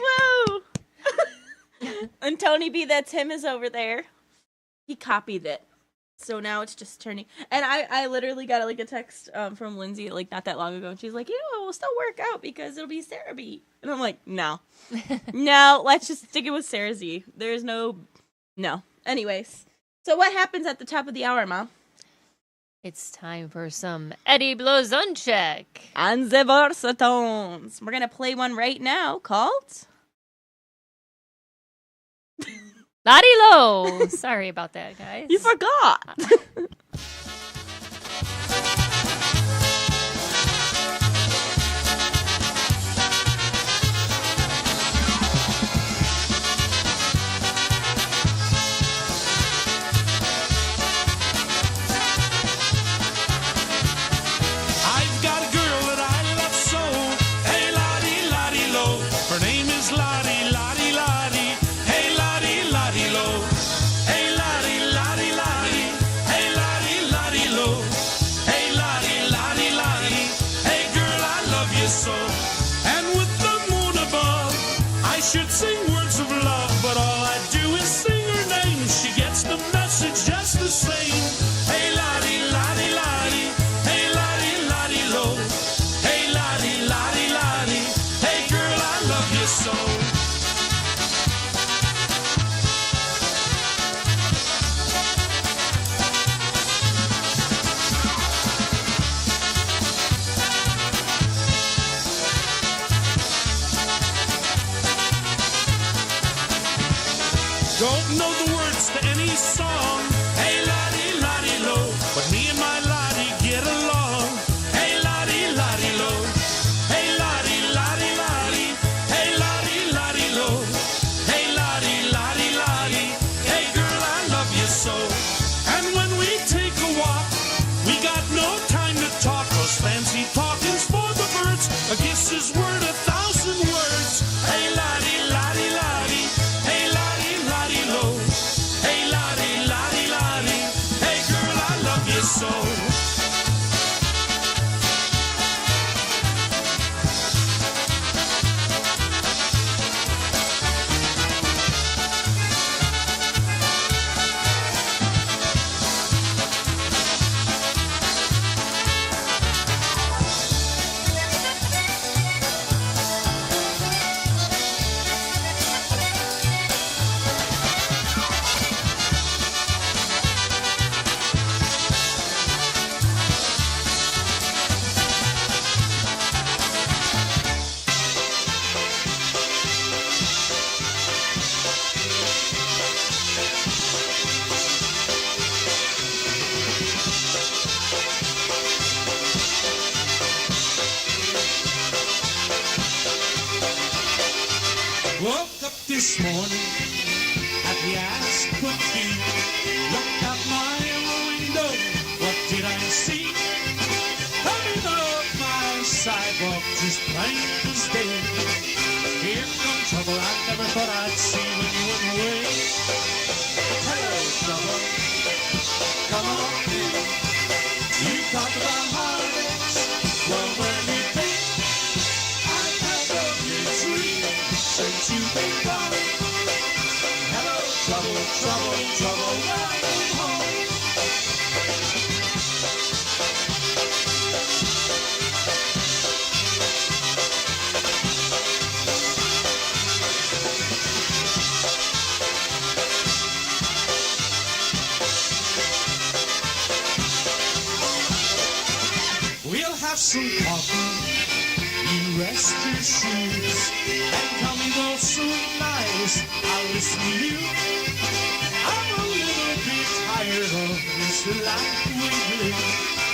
D: Woo! And Tony B, that's him, is over there. He copied it. So now it's just turning. And I literally got like a text from Lindsay like not that long ago. And she's like, it will still work out because it'll be Sara B. And I'm like, no. No, let's just stick it with SaraZee. There's no. Anyways. So what happens at the top of the hour, Mom?
E: It's time for some Eddie Blazonczyk.
D: And the Versatones. We're going to play one right now called...
E: Lottie Low. Sorry about that, guys.
D: You forgot.
C: I've got a girl that I love so. Hey, Lottie, Lottie Low. Her name is Lottie, Lottie, Lottie. Hey, Lottie, Lottie Low. Hey, Lottie, Lottie, Lottie. Hey, Lottie, Lottie Low. Hey, Lottie, Lottie, Lottie. Hey, girl, I love you so. And with the moon above, I should sing words of love, but all I do is sing her name. She gets the message just the same. Hey, Lottie, Lottie, Lottie. Hey, Lottie, Lottie Low. Hey, Lottie, Lottie, Lottie. Hey, girl, I love you so. this morning at the Ask Could Be. Looked out my window, what did I see? A middle of my sidewalk, just plain as day. Here comes trouble I never thought I'd see when you went away. Hello, trouble, come on in. You talk about heartaches, well, where you been? I've had the misery since you've been gone. Hello, trouble, trouble, trouble, welcome home. We'll have some coffee, you rest your shoes, and tell me those sweet lies, I'll listen to you. I'm a little bit tired of this life we live.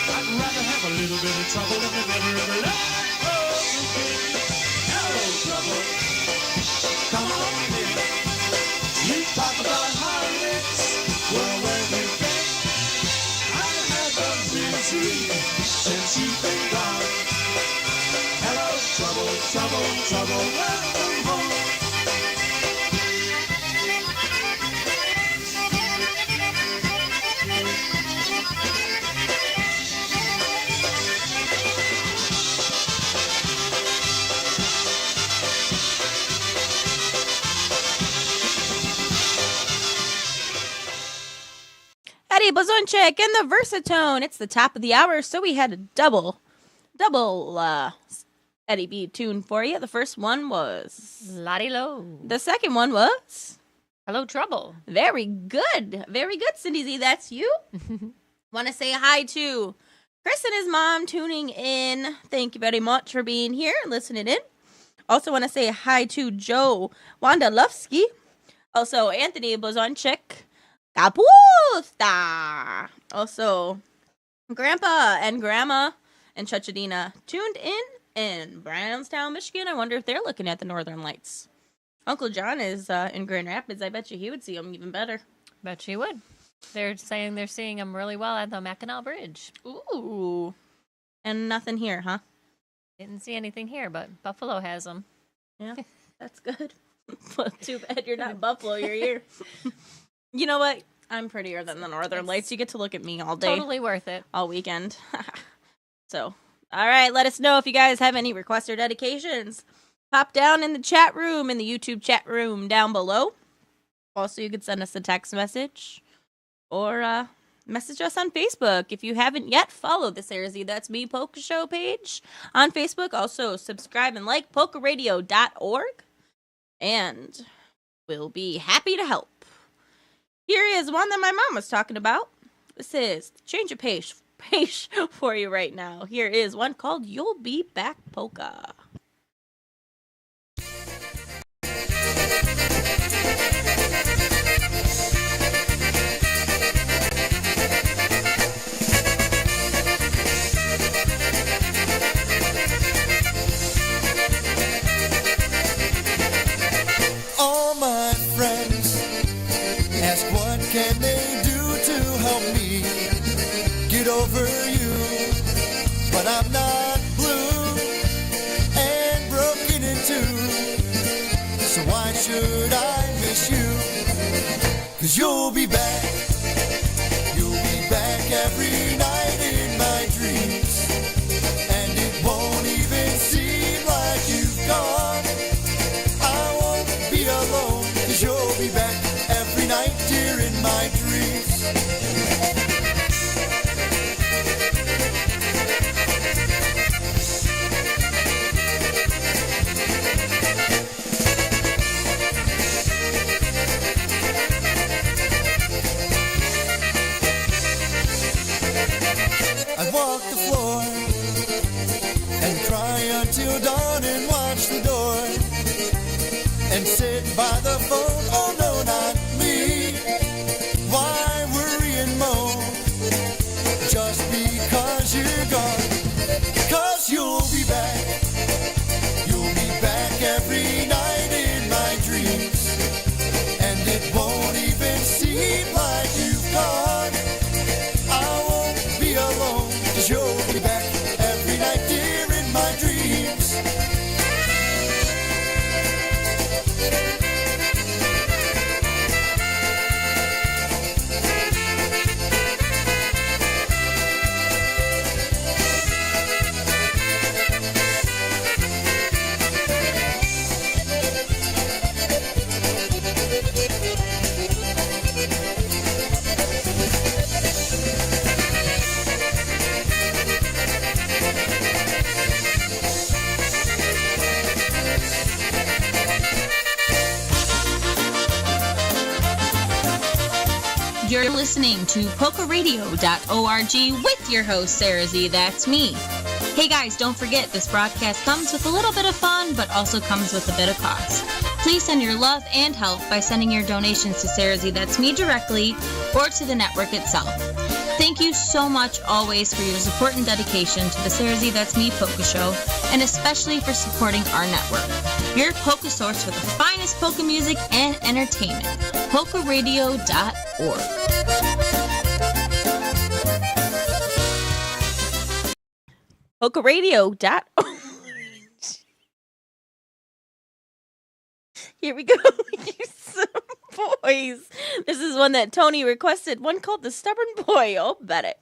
C: I'd rather have a little bit of trouble than to never ever let go again. Hello, trouble, come on in. You talk about heartaches, well, where you been? I've had the misery since you've been gone. Hello, trouble, trouble, trouble, welcome home.
D: Eddie Blazonczyk and the Versatone. It's the top of the hour, so we had a double Eddie B tune for you. The first one was
E: Lottie Low.
D: The second one was
E: Hello, Trouble.
D: Very good. Very good, Cindy Z. That's you. Want to say hi to Chris and his mom tuning in. Thank you very much for being here and listening in. Also want to say hi to Joe Wandalowski. Also, Anthony Blazonczyk. Kapusta. Also, Grandpa and Grandma and Chuchadina tuned in Brownstown, Michigan. I wonder if they're looking at the Northern Lights. Uncle John is in Grand Rapids. I bet you he would see them even better.
E: Bet you would. They're saying they're seeing them really well at the Mackinac Bridge.
D: Ooh. And nothing here, huh?
E: Didn't see anything here, but Buffalo has them.
D: Yeah, that's good. Well, too bad you're not Buffalo. You're here. You know what? I'm prettier than the Northern Lights. You get to look at me all day.
E: Totally worth it.
D: All weekend. So, all right. Let us know if you guys have any requests or dedications. Pop down in the chat room, in the YouTube chat room down below. Also, you could send us a text message or message us on Facebook. If you haven't yet, follow the SaraZee That's Me Polka Show page on Facebook. Also, subscribe and like polkaradio.org. And we'll be happy to help. Here is one that my mom was talking about. This is change of pace for you right now. Here is one called You'll Be Back Polka.
G: All my friends ask what can they do to help me get over you, but I'm not blue and broken in two, so why should I miss you? 'Cause you'll be back every night in my dreams, and it won't even seem like you've gone. I won't be alone, 'cause you'll be back every night, dear, in my dreams. I walk the floor and cry until dawn and watch the door and sit by the phone. Oh no, not me. Why worry and moan just because you're gone? 'Cause you'll be back every night in my dreams,
L: You're listening to PolkaRadio.org with your host, SaraZee, that's me. Hey guys, don't forget, this broadcast comes with a little bit of fun, but also comes with a bit of cost. Please send your love and help by sending your donations to SaraZee, that's me directly, or to the network itself. Thank you so much always for your support and dedication to the SaraZee That's Me Polka Show, and especially for supporting our network. Your polka source for the finest polka music and entertainment. PolkaRadio.org.
D: PolkaRadio.org. Here we go. Some boys. This is one that Tony requested. One called The Stubborn Boy. Oh, bet it.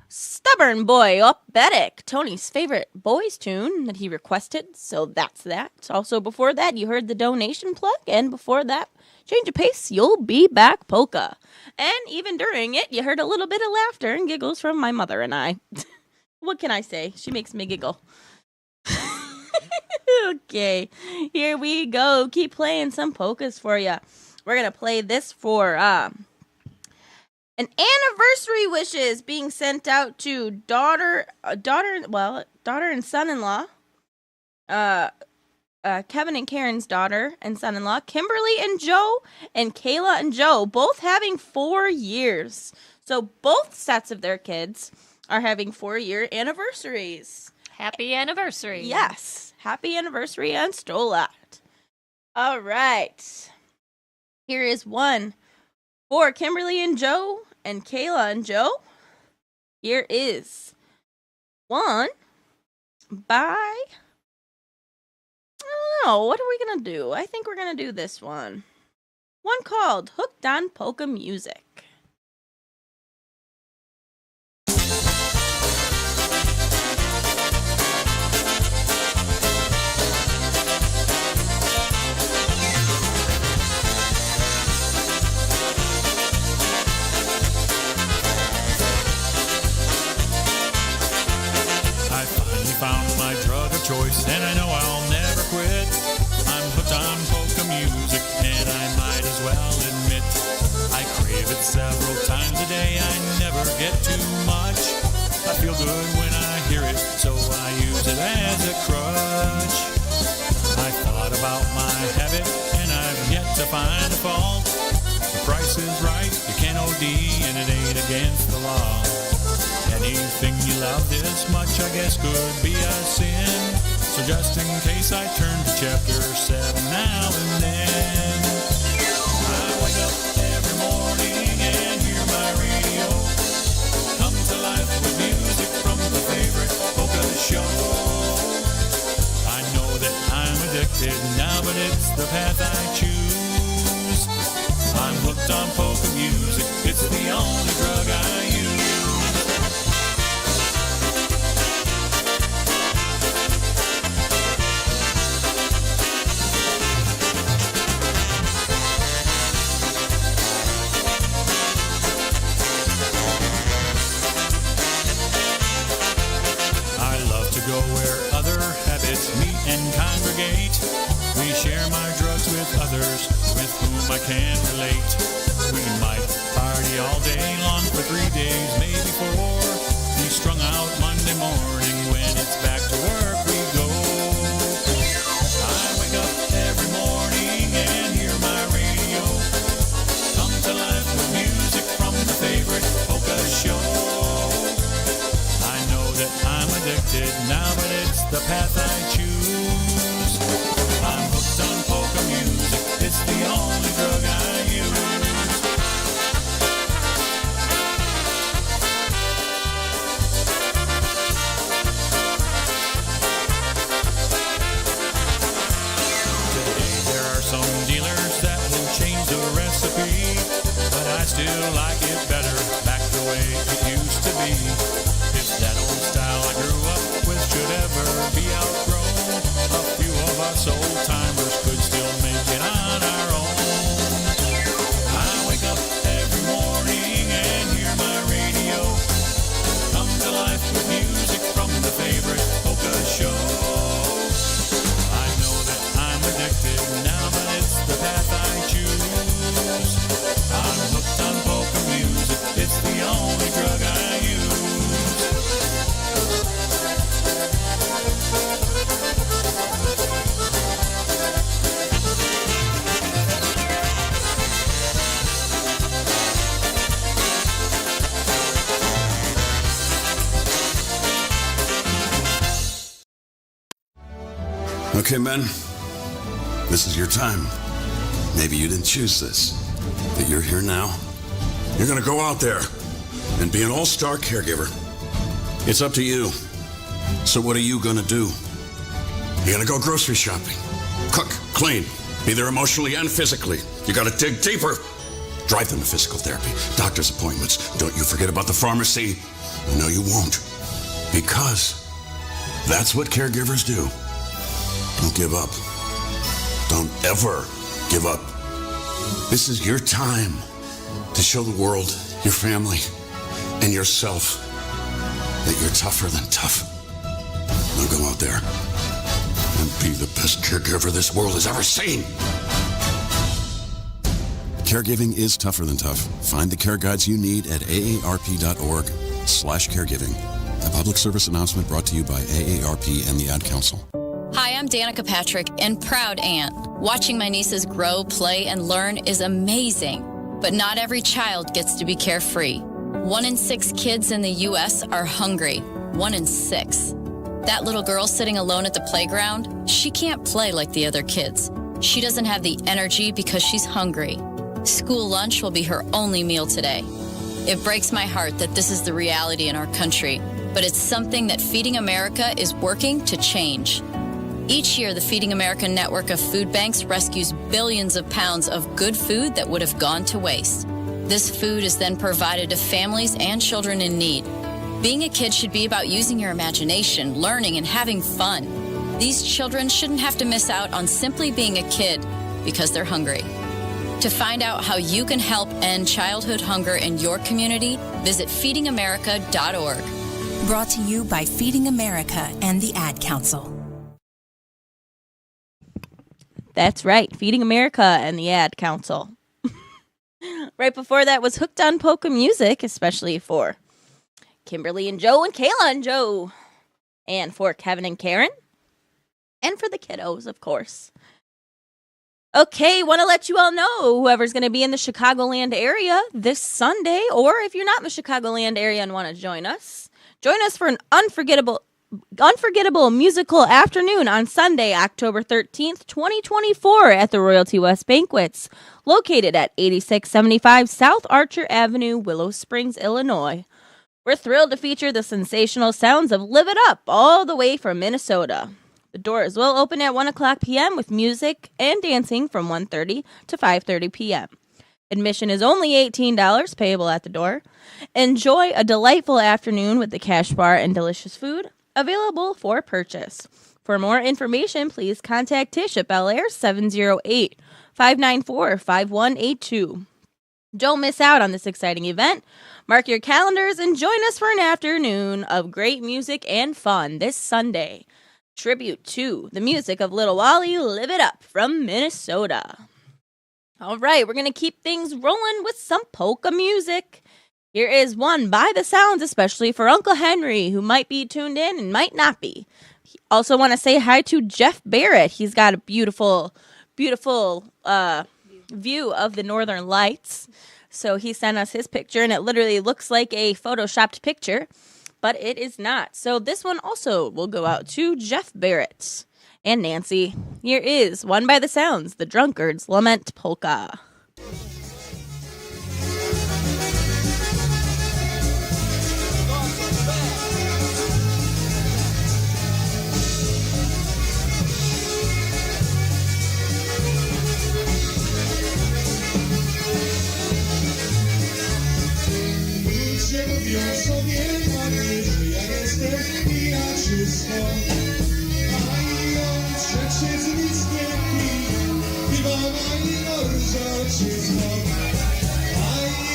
D: Stubborn Boy Opbetic, Tony's favorite boys tune that he requested, so that's that. Also before that, you heard the donation plug, and before that, Change of Pace, You'll Be Back Polka. And even during it, you heard a little bit of laughter and giggles from my mother and I. What can I say? She makes me giggle. Okay, here we go. Keep playing some polkas for you. We're going to play this for an anniversary wishes being sent out to daughter and son-in-law. Kevin and Karen's daughter and son-in-law, Kimberly and Joe, and Kayla and Joe, both having 4 years. So both sets of their kids are having 4-year anniversaries.
E: Happy anniversary.
D: Yes. Happy anniversary on Stolat. All right. Here is one for Kimberly and Joe and Kayla and Joe. Here is one by... I don't know. What are we going to do? I think we're going to do this one. One called Hooked on Polka Music.
B: I finally found my drug of choice, and I know I'll never quit. I'm hooked on polka music, and I might as well several times a day. I never get too much. I feel good when I hear it, so I use it as a crutch. I thought about my habit, and I've yet to find a fault. The price is right, you can't OD, and it ain't against the law. Anything you love this much, I guess, could be a sin. So just in case, I turn to chapter 7 now and then. I wake up every morning and hear my radio come to life with music from the favorite polka show. I know that I'm addicted now, but it's the path I choose. I'm hooked on polka music, it's the only drug I use. Go where other habits meet and congregate. We share my drugs with others with whom I can relate. We might party all day long for 3 days, maybe 4. Be strung out Monday morning when it's back to work we go. I wake up every morning and hear my radio come to life with music from the favorite polka show. That I'm addicted now, but it's the path I choose. I'm hooked on polka music, it's the only drug I use. Today there are some dealers that will change the recipe, but I still like it better back the way it used to be. That old style I grew up with should ever be outgrown. A few of us old timers could still make it on our own. I wake up every morning and hear my radio come to life with music from the favorite polka show. I know that I'm addicted now, but it's the path I choose. I'm hooked on polka music, it's the only drug I use.
T: Okay, men, this is your time. Maybe you didn't choose this, but you're here now. You're gonna go out there and be an all-star caregiver. It's up to you. So what are you gonna do? You're gonna go grocery shopping, cook, clean, be there emotionally and physically. You gotta dig deeper. Drive them to physical therapy, doctor's appointments. Don't you forget about the pharmacy. No, you won't. Because that's what caregivers do. Don't give up. Don't ever give up. This is your time to show the world, your family, and yourself that you're tougher than tough. Now go out there and be the best caregiver this world has ever seen.
U: Caregiving is tougher than tough. Find the care guides you need at aarp.org/caregiving. A public service announcement brought to you by AARP and the Ad Council.
V: Hi, I'm Danica Patrick and proud aunt. Watching my nieces grow, play, and learn is amazing. But not every child gets to be carefree. 1 in 6 kids in the U.S. are hungry. 1 in 6. That little girl sitting alone at the playground, she can't play like the other kids. She doesn't have the energy because she's hungry. School lunch will be her only meal today. It breaks my heart that this is the reality in our country, but it's something that Feeding America is working to change. Each year, the Feeding America network of food banks rescues billions of pounds of good food that would have gone to waste. This food is then provided to families and children in need. Being a kid should be about using your imagination, learning, and having fun. These children shouldn't have to miss out on simply being a kid because they're hungry. To find out how you can help end childhood hunger in your community, visit feedingamerica.org.
W: Brought to you by Feeding America and the Ad Council.
D: That's right, Feeding America and the Ad Council. Right before that was Hooked on Polka Music, especially for Kimberly and Joe and Kayla and Joe. And for Kevin and Karen. And for the kiddos, of course. Okay, want to let you all know whoever's going to be in the Chicagoland area this Sunday, or if you're not in the Chicagoland area and want to join us for an unforgettable musical afternoon on Sunday, October 13th, 2024 at the Royalty West Banquets, located at 8675 South Archer Avenue, Willow Springs, Illinois. We're thrilled to feature the sensational sounds of Live It Up all the way from Minnesota. The doors will open at 1 o'clock p.m. with music and dancing from 1:30 to 5:30 p.m. Admission is only $18, payable at the door. Enjoy a delightful afternoon with the cash bar and delicious food, available for purchase. For more information, please contact Tish at Bel Air 708-594-5182. Don't miss out on this exciting event. Mark your calendars and join us for an afternoon of great music and fun this Sunday. Tribute to the music of Little Wally, Live It Up from Minnesota. All right, we're going to keep things rolling with some polka music. Here is one by the sounds, especially for Uncle Henry, who might be tuned in and might not be. Also want to say hi to Jeff Barrett. He's got a beautiful view of the Northern Lights. So he sent us his picture, and it literally looks like a photoshopped picture, but it is not. So this one also will go out to Jeff Barrett and Nancy. Here is One by the Sounds, The Drunkard's Lament Polka.
G: Mówią sobie mamy, że ja jestem pijaczysko. A ją trzecie z liskiem piwa najgorsza czysto. A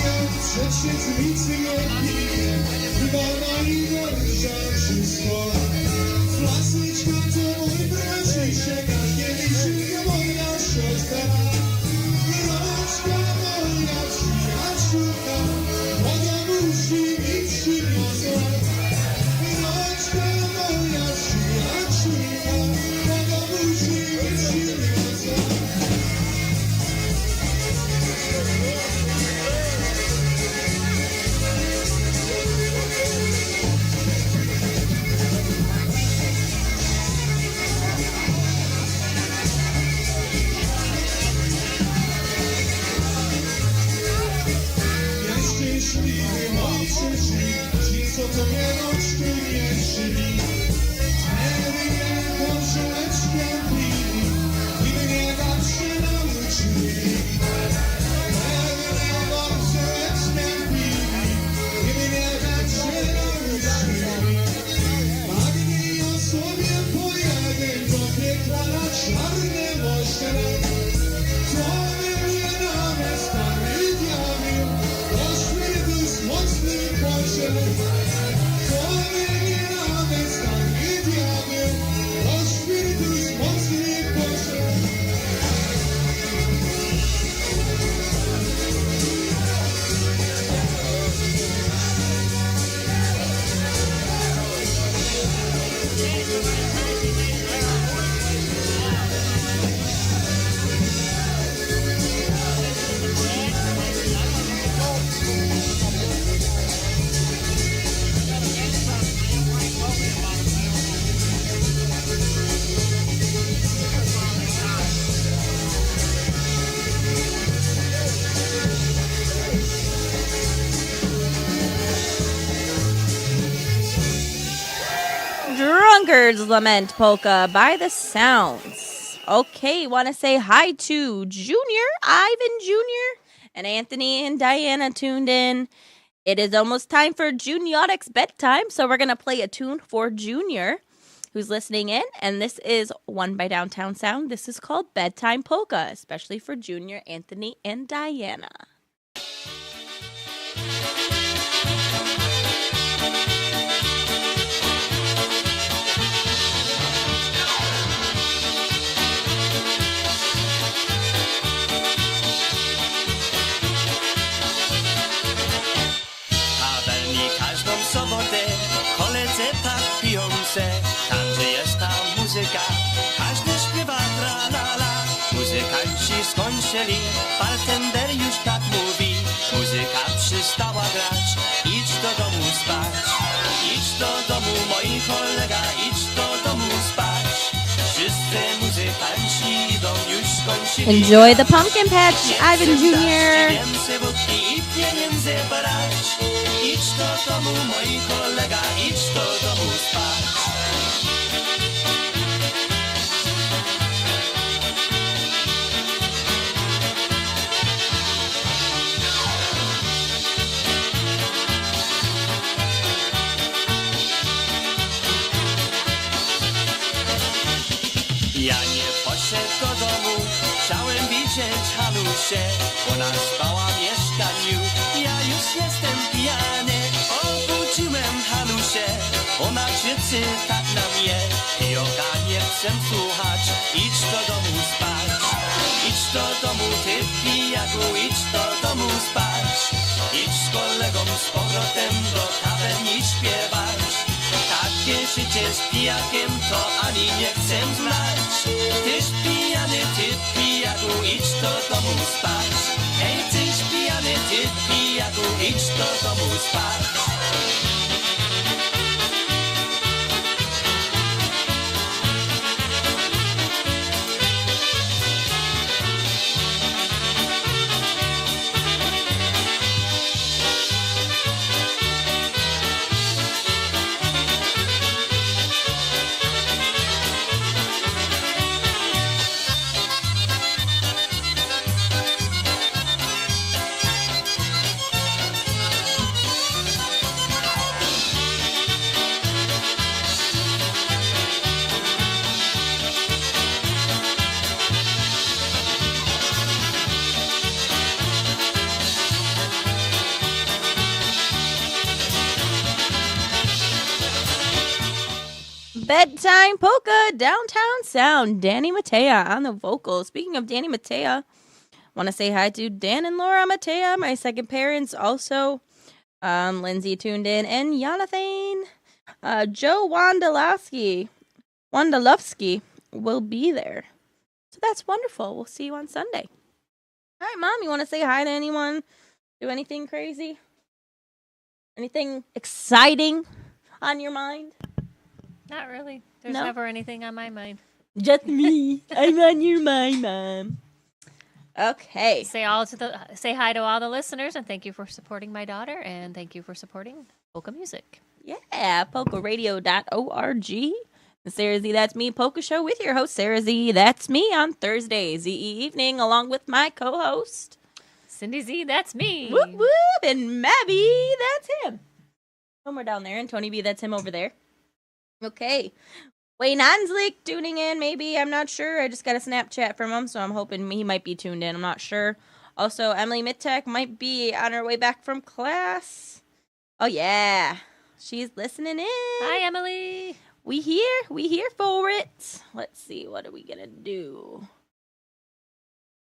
G: ją trzecie z liskiem piwa najgorsza czysto. Flasyczka to mój braciszek, a kieliszek moja siostra. Roczka moja przyjaciółka. Musi mi przyniosła, roczka moja przyjaciółka, musi mi przyniosła. Szczęśliwy moi przyszli, ci co to mnie rączki mieszyli. Mnie koszuleczkę pili i mnie tak się nauczyli. Mnie koszuleczkę pili i mnie tak się nauczyli. Magni o sobie pojadę do piekla na czarne moście. To mnie nawet stary diabeł. Mocny poziom, to mnie nawet stary diabeł, o świrtus mocny poziom.
D: Drunkard's Lament Polka by the Sounds. Okay, want to say hi to Ivan Jr., and Anthony and Diana tuned in. It is almost time for Juniotic's bedtime, so we're going to play a tune for Junior, who's listening in, and this is one by Downtown Sound. This is called Bedtime Polka, especially for Junior, Anthony, and Diana.
N: tak piją se, tam gdzie jest ta muzyka, każdy śpiewa tra-la-la. Muzykanci skończyli, bartender już tak mówi, muzyka przestała grać, idź do domu spać. Idź do domu, moi kolega, idź do domu spać. Wszyscy muzykanci idą, już skończyli.
D: Enjoy the pumpkin patch, Ivan Jr.
N: Więcej wódki i pieniędzy brać. Idź do domu, moi kolega, idź do domu spać. Ja nie poszedł do domu, chciałem widzieć Halusię. Ona spała w mieszkaniu, ja już jestem pijany. Obudziłem Halusię, ona krzyczy tak na mnie. Pioka nie chcę słuchać, idź do domu spać. Idź do domu, ty pijaku, idź do domu spać. Idź z kolegą z powrotem do tawerni śpiewać. Takie życie z pijakiem to ani nie chcę znać. Tyś pijany, ty pijaku, idź do domu spać. Hej, tyś pijany, ty pijaku, idź do domu spać.
D: Bedtime Polka, Downtown Sound, Danny Matea on the vocals. Speaking of Danny Matea, want to say hi to Dan and Laura Matea, my second parents also. Lindsay tuned in, and Jonathan. Joe Wondolowski will be there. So that's wonderful. We'll see you on Sunday. All right, Mom, you want to say hi to anyone? Do anything crazy? Anything exciting on your mind?
E: Not really. There's
D: No?
E: never anything on my mind.
D: Just me. I'm on your mind, Mom. Okay.
E: Say hi to all the listeners, and thank you for supporting my daughter, and thank you for supporting polka music.
D: Yeah, polkaradio.org. The SaraZee That's Me Polka Show with your host, SaraZee That's Me, on Thursdays, ZE evening, along with my co-host,
E: Cindy Z, that's me.
D: Whoop, whoop, and Mabby, that's him. Somewhere down there, and Tony B, that's him over there. Okay. Wayne Hanslick tuning in, maybe. I'm not sure. I just got a Snapchat from him, so I'm hoping he might be tuned in. I'm not sure. Also, Emily Mittek might be on her way back from class. Oh, yeah. She's listening in.
E: Hi, Emily.
D: We here for it. Let's see, what are we going to do?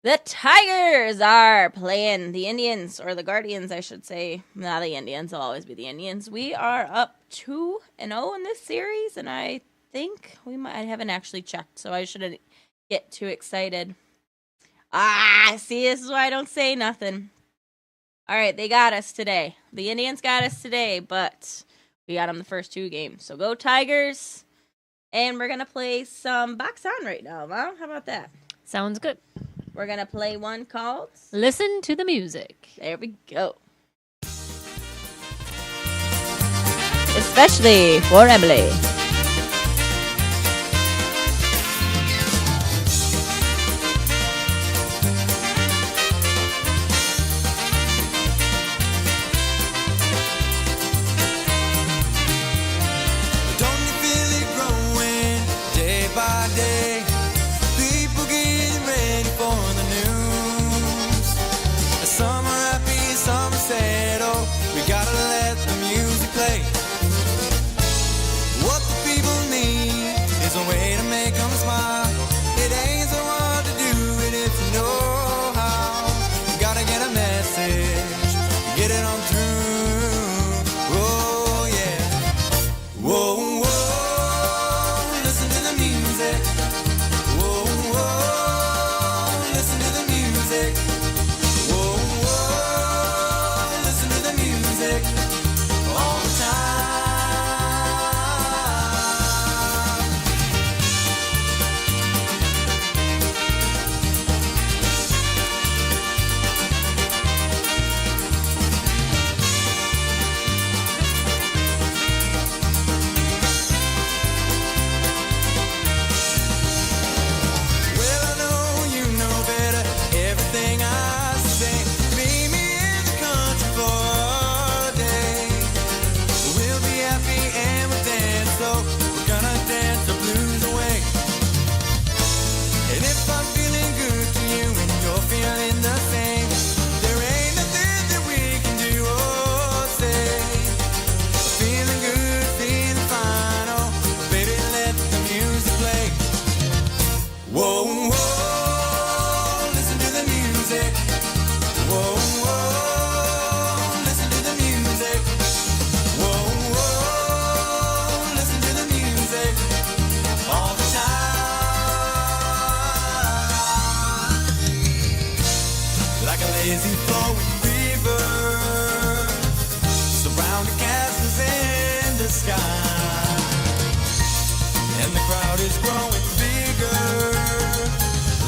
D: The Tigers are playing the Indians, or the Guardians, I should say. Not the Indians. It'll always be the Indians. We are up 2-0 in this series, and I think I haven't actually checked, so I shouldn't get too excited. See, this is why I don't say nothing. All right, they got us today. The Indians got us today, but we got them the first 2 games. So go Tigers, and we're going to play some Box On right now, Mom. How about that?
E: Sounds good.
D: We're going to play one called
E: Listen to the Music.
D: There we go. Especially for Emily.
G: Don't you feel it growing day by day? People getting ready for the news. Some are happy, some are sad. Oh, we gotta let the music play. What flowing river, surrounding castles in the sky, and the crowd is growing bigger,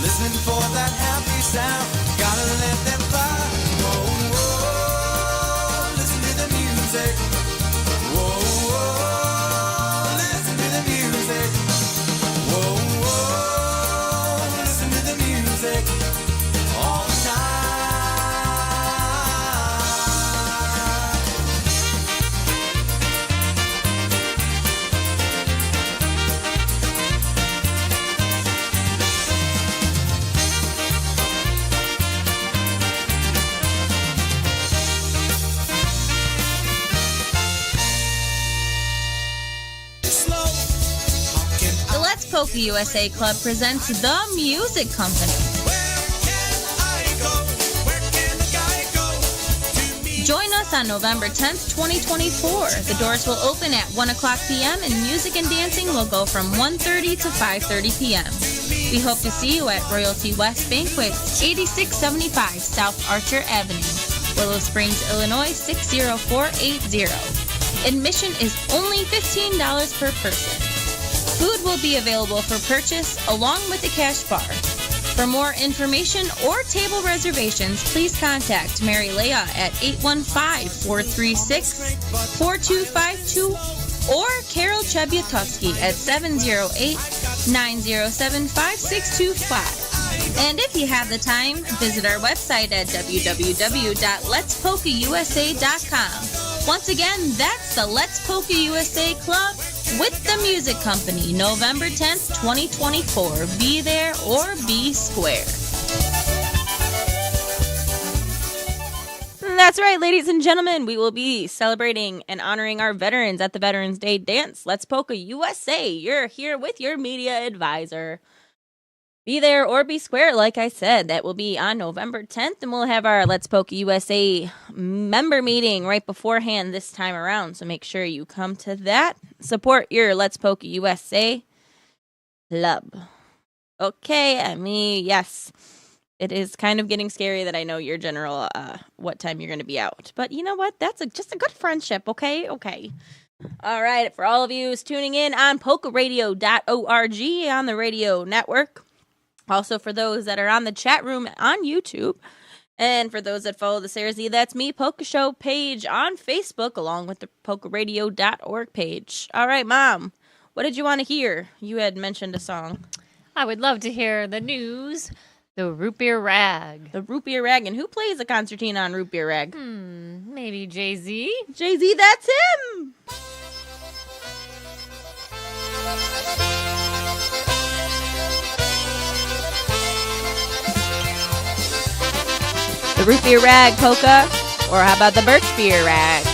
G: listening for that happy sound. Gotta let them fly. Whoa, whoa, listen to the music. Whoa, whoa, listen to the music. Whoa, whoa, listen to the music all the time.
L: The Let's Polka USA Club presents The Music Company. Join us on November 10th, 2024. The doors will open at 1 o'clock p.m. and music and dancing will go from 1:30 to 5:30 p.m. We hope to see you at Royalty West Banquets, 8675 South Archer Avenue, Willow Springs, Illinois 60480. Admission is only $15 per person. Food will be available for purchase along with a cash bar. For more information or table reservations, please contact Mary Leah at 815-436-4252 or Carol Chebyatowski at 708-907-5625. And if you have the time, visit our website at www.letspolkausa.com. Once again, that's the Let's Polka USA Club with the Music Company, November 10th, 2024. Be there or be square.
D: That's right, ladies and gentlemen. We will be celebrating and honoring our veterans at the Veterans Day Dance. Let's Polka USA. You're here with your media advisor. Be there or be square, like I said. That will be on November 10th, and we'll have our Let's Polka USA member meeting right beforehand this time around, so make sure you come to that. Support your Let's Polka USA club. Okay, yes, it is kind of getting scary that I know your general, what time you're going to be out. But you know what? That's just a good friendship, okay? Okay. All right, for all of you who's tuning in on polkaradio.org on the radio network. Also, for those that are on the chat room on YouTube, and for those that follow the SaraZee That's Me Polka Show page on Facebook, along with the polkaradio.org page. All right, Mom, what did you want to hear? You had mentioned a song.
E: I would love to hear the news, the Root Beer Rag.
D: The Root Beer Rag, and who plays a concertina on Root Beer Rag?
E: Maybe Jay-Z?
D: Jay-Z, that's him! The Root Beer Rag Polka, or how about the Birch Beer Rag?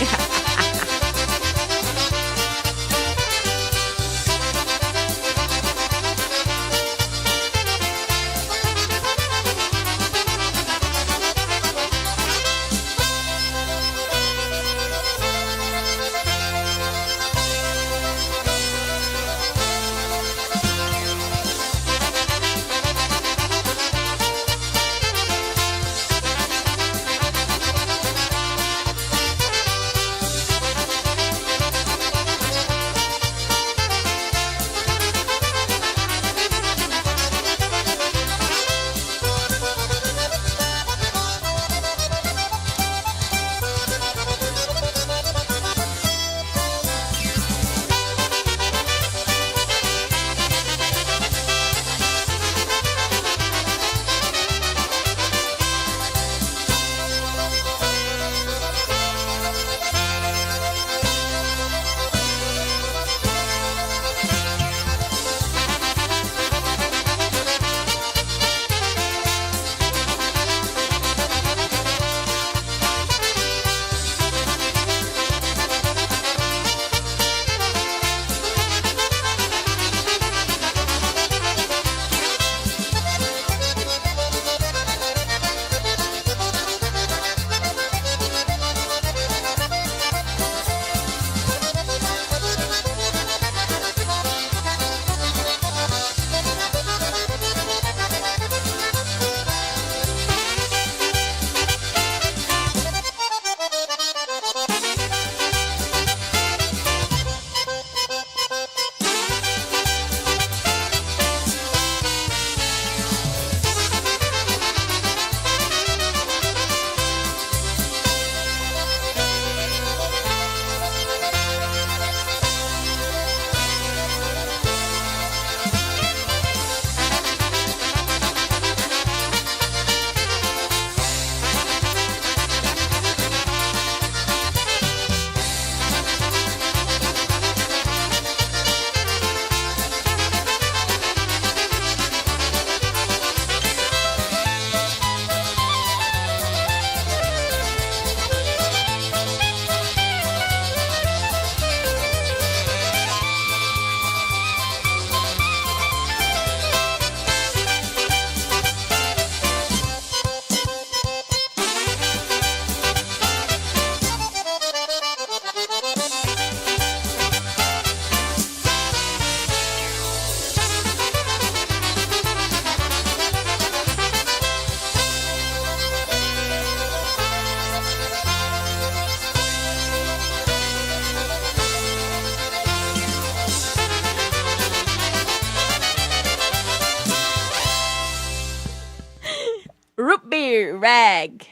D: Ear Rag,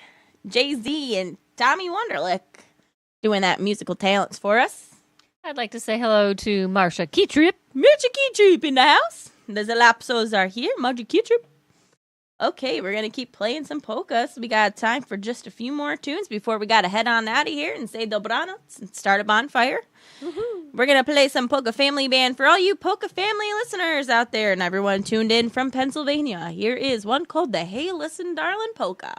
D: Jay-Z, and Tommy Wonderlick doing that musical talents for us.
E: I'd like to say hello to Marsha Keytrip.
D: Marsha Keytrip in the house. The Zalapsos are here. Marsha Keytrip. Okay, we're going to keep playing some polkas. We got time for just a few more tunes before we got to head on out of here and say dobranoc and start a bonfire. Woo-hoo. We're going to play some Polka Family Band for all you Polka Family listeners out there and everyone tuned in from Pennsylvania. Here is one called the Hey Listen Darlin' Polka.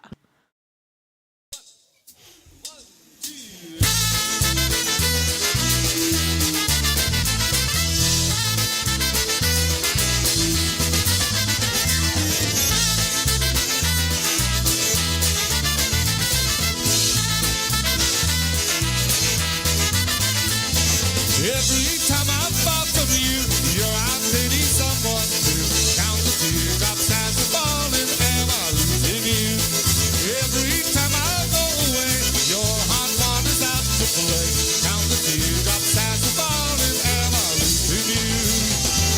A: Every time I fall from you, you're out dating someone new. Count the teardrops as they're falling, am I losing you? Every time I go away, your heart wanders out to play. Count the teardrops as they're falling, am I losing you?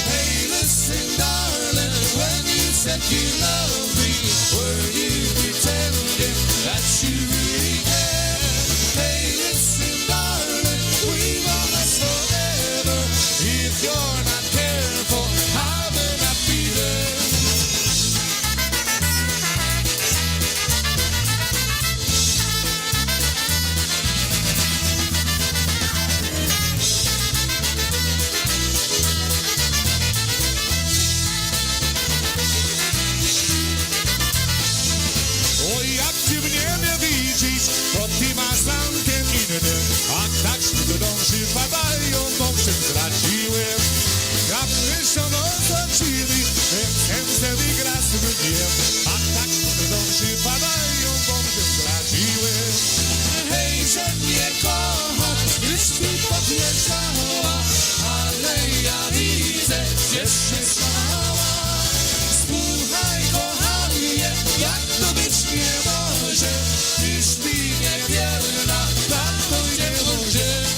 A: Hey, listen, darling, when you said you loved me, were you pretending that you really cared? Hey, listen, darling, we won't last forever. If you're not careful, I may not be there. Oj, jak ty mnie nie widzisz, to ty masz zamknięte. A tak szybko dąży padają, bo się straciłem. Jak myślą otoczyli, ten serce wygra z drugiem. A tak szybko dąży padają, bo się straciłem. Hej, że mnie kocha, gdyż mi podjeżdżała, ale ja widzę, gdzieś się stała. Słuchaj, kochanie, jak to być nie może, tyż mi niewierna, tak to nie może.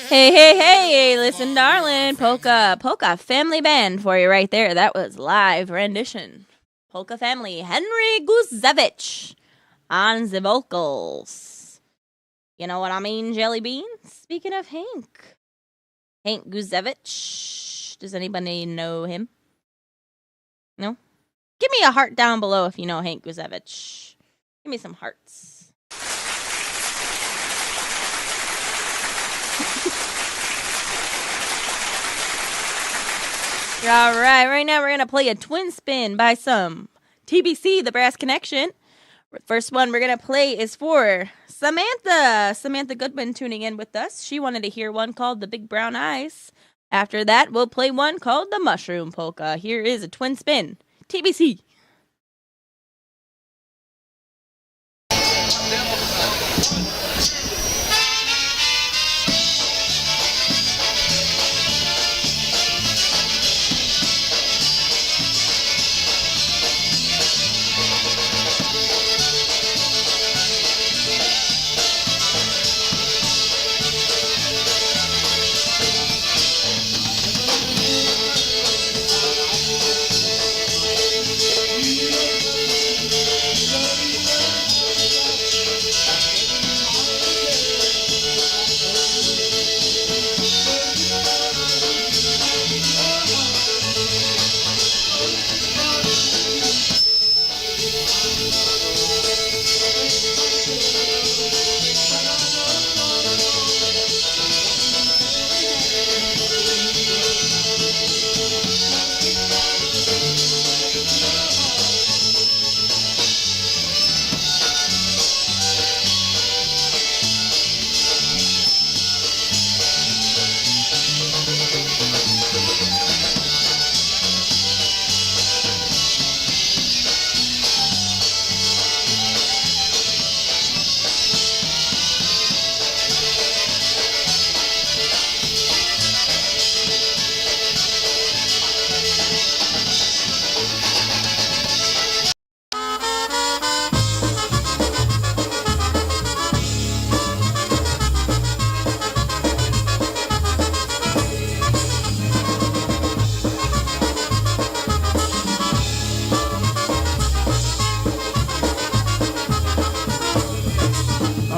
D: Hey, hey, hey, listen, darling. Polka Family Band for you right there. That was live rendition. Polka Family, Henry Guzevich on the vocals. You know what I mean, Jelly Bean? Speaking of Hank Guzevich. Does anybody know him? No? Give me a heart down below if you know Hank Guzevich. Give me some hearts. All right now we're going to play a twin spin by some TBC, The Brass Connection. First one we're going to play is for Samantha Goodman tuning in with us. She wanted to hear one called The Big Brown Eyes. After that, we'll play one called The Mushroom Polka. Here is a twin spin. TBC.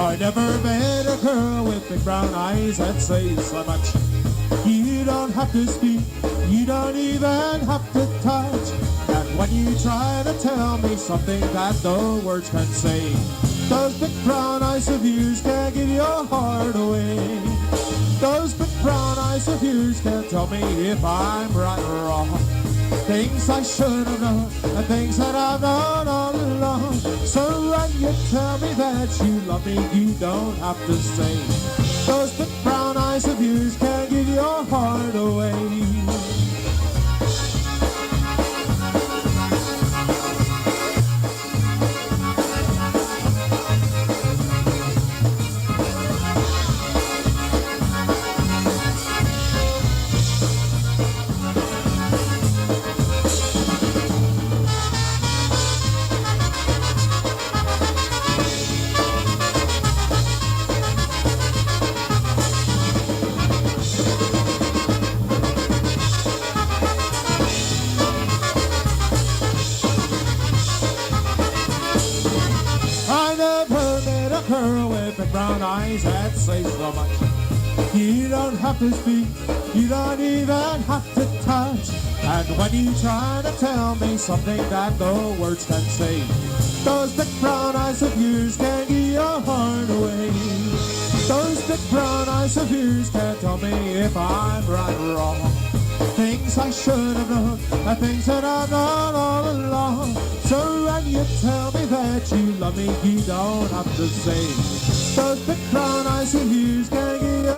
G: I never met a girl with big brown eyes that say so much. You don't have to speak, you don't even have to touch. And when you try to tell me something that no words can say, those big brown eyes of yours can give your heart away. Those big brown eyes of yours can tell me if I'm right or wrong. Things I should have known and things that I've known all along. So when you tell me that you love me, you don't have to say. Those big brown eyes of yours can give your heart away. Girl with the brown eyes that say so much. You don't have to speak, you don't even have to touch. And when you try to tell me something that no words can say, those big brown eyes of yours can give your heart away. Those big brown eyes of yours can tell me if I'm right or wrong. Things I should have known and things that I've known all along. So when you tell me that you love me, you don't have to say. Those big brown eyes of yours can give you.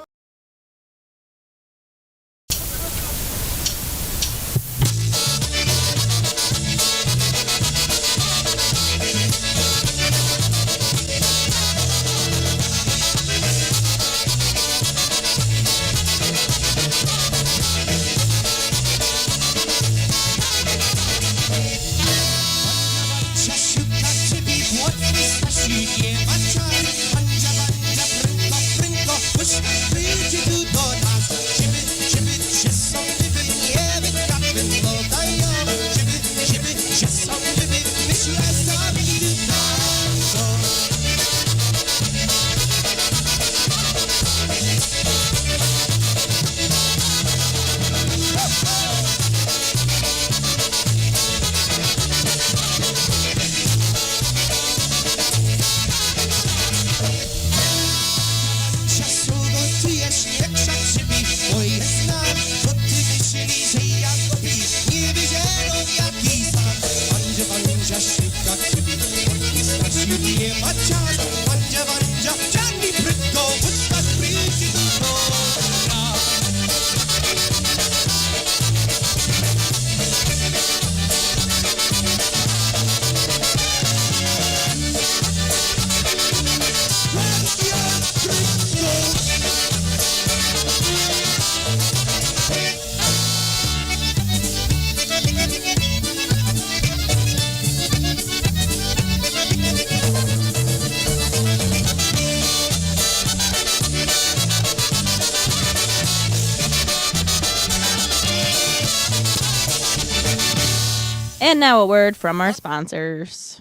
D: And now a word from our sponsors.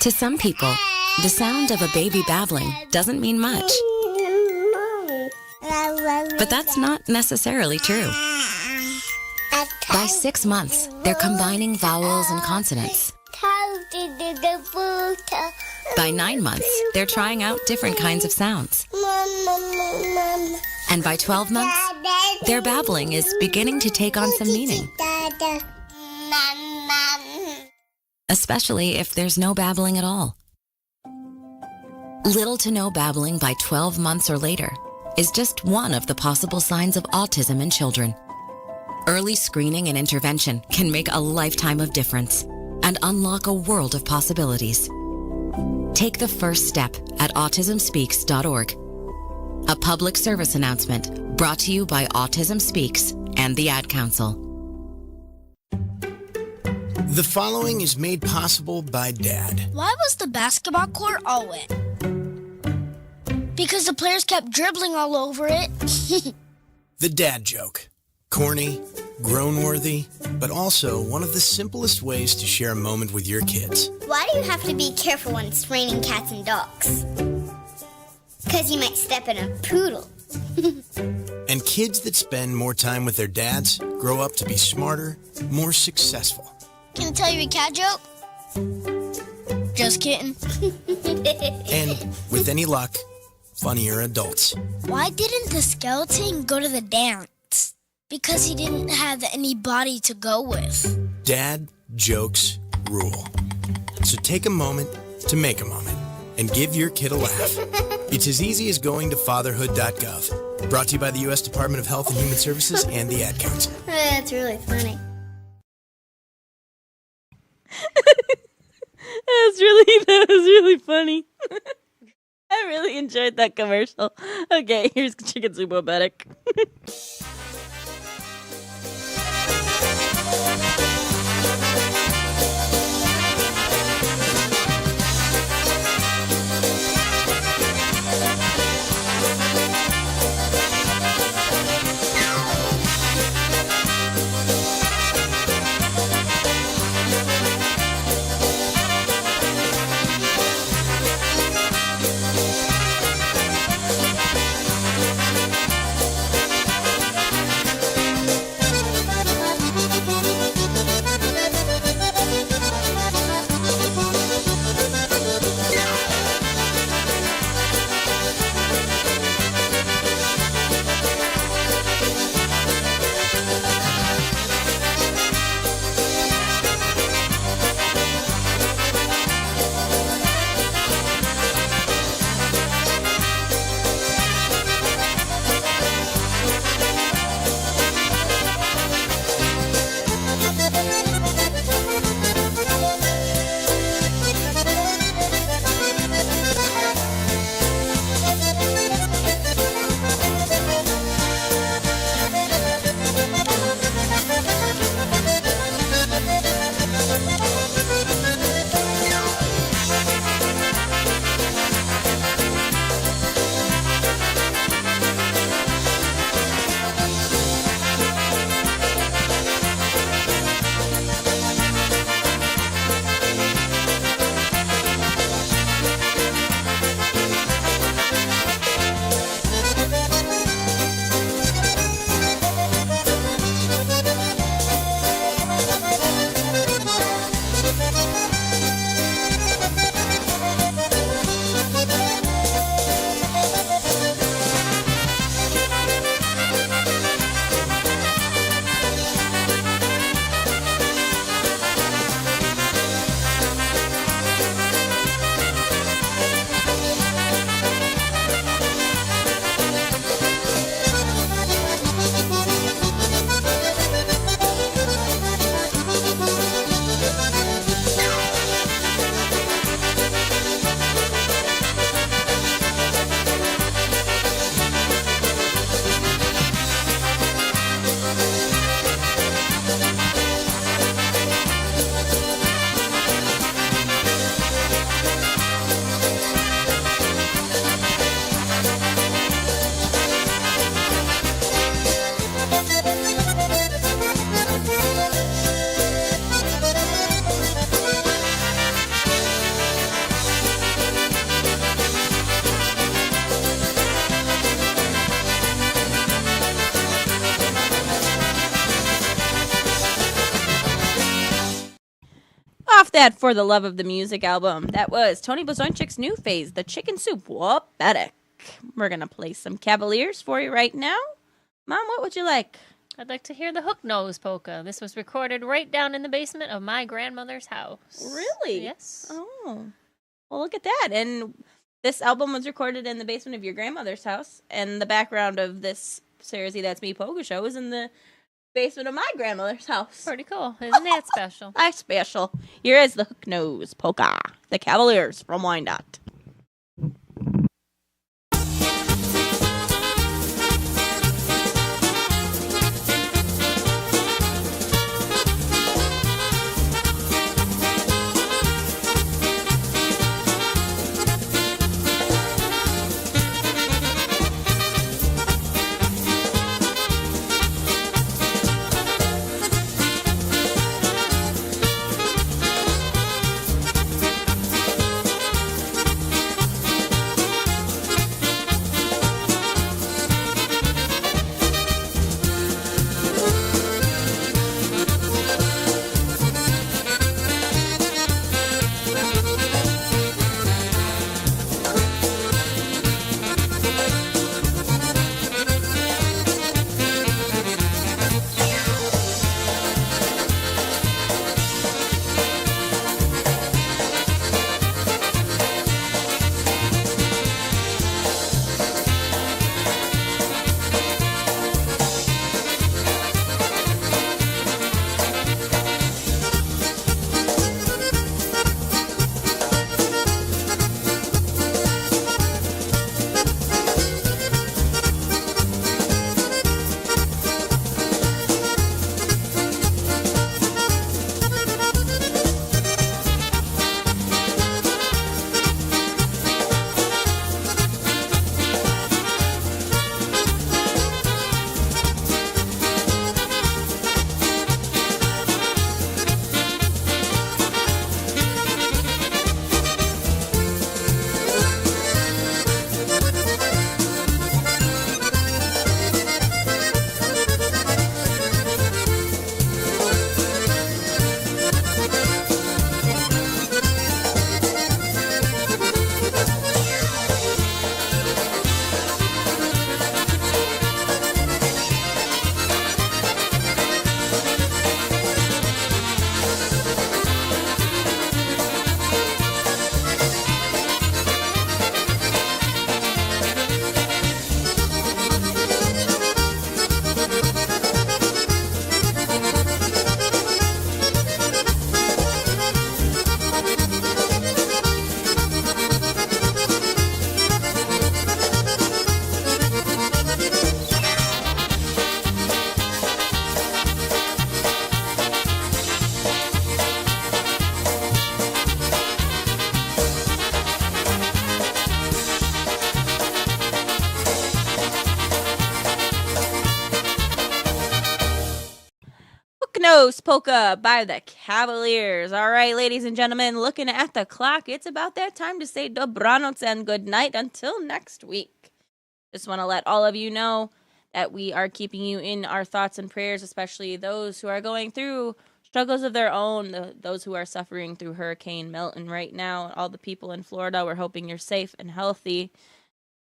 F: To some people, the sound of a baby babbling doesn't mean much. But that's not necessarily true. By 6 months, they're combining vowels and consonants. By 9 months, they're trying out different kinds of sounds. And by 12 months, their babbling is beginning to take on some meaning. Especially if there's no babbling at all. Little to no babbling by 12 months or later is just one of the possible signs of autism in children. Early screening and intervention can make a lifetime of difference and unlock a world of possibilities. Take the first step at autismspeaks.org. A public service announcement brought to you by Autism Speaks and the Ad Council.
I: The following is made possible by Dad.
J: Why was the basketball court all wet? Because the players kept dribbling all over it.
I: The dad joke. Corny, grown-worthy, but also one of the simplest ways to share a moment with your kids.
K: Why do you have to be careful when it's raining cats and dogs? Because you might step in a poodle.
I: And kids that spend more time with their dads grow up to be smarter, more successful.
J: Can I tell you a cat joke? Just kidding.
I: And, with any luck, funnier adults.
J: Why didn't the skeleton go to the dance? Because he didn't have anybody to go with.
I: Dad jokes rule. So take a moment to make a moment and give your kid a laugh. It's as easy as going to fatherhood.gov. Brought to you by the U.S. Department of Health and Human Services and the Ad Council.
K: That's really funny.
D: That was really funny. I really enjoyed that commercial. Okay, here's Chicken Soup-O-Betic. Off that For the Love of the Music album, that was Tony Blazonczyk's new phase, the Chicken Soup-O-Betic. We're going to play some Cavaliers for you right now. Mom, what would you like?
E: I'd like to hear the Hook Nose Polka. This was recorded right down in the basement of my grandmother's house.
D: Really?
E: Yes.
D: Oh. Well, look at that. And this album was recorded in the basement of your grandmother's house. And the background of this SaraZee That's Me Polka show is in the basement of my grandmother's house.
E: Pretty cool. Isn't that special?
D: That's special. Here is the Hook Nose Polka. The Cavaliers from Wyandotte. Koknos Polka by the Cavaliers. All right, ladies and gentlemen, looking at the clock, it's about that time to say dobranoc and good night until next week. Just want to let all of you know that we are keeping you in our thoughts and prayers, especially those who are going through struggles of their own, those who are suffering through Hurricane Milton right now. All the people in Florida, we're hoping you're safe and healthy.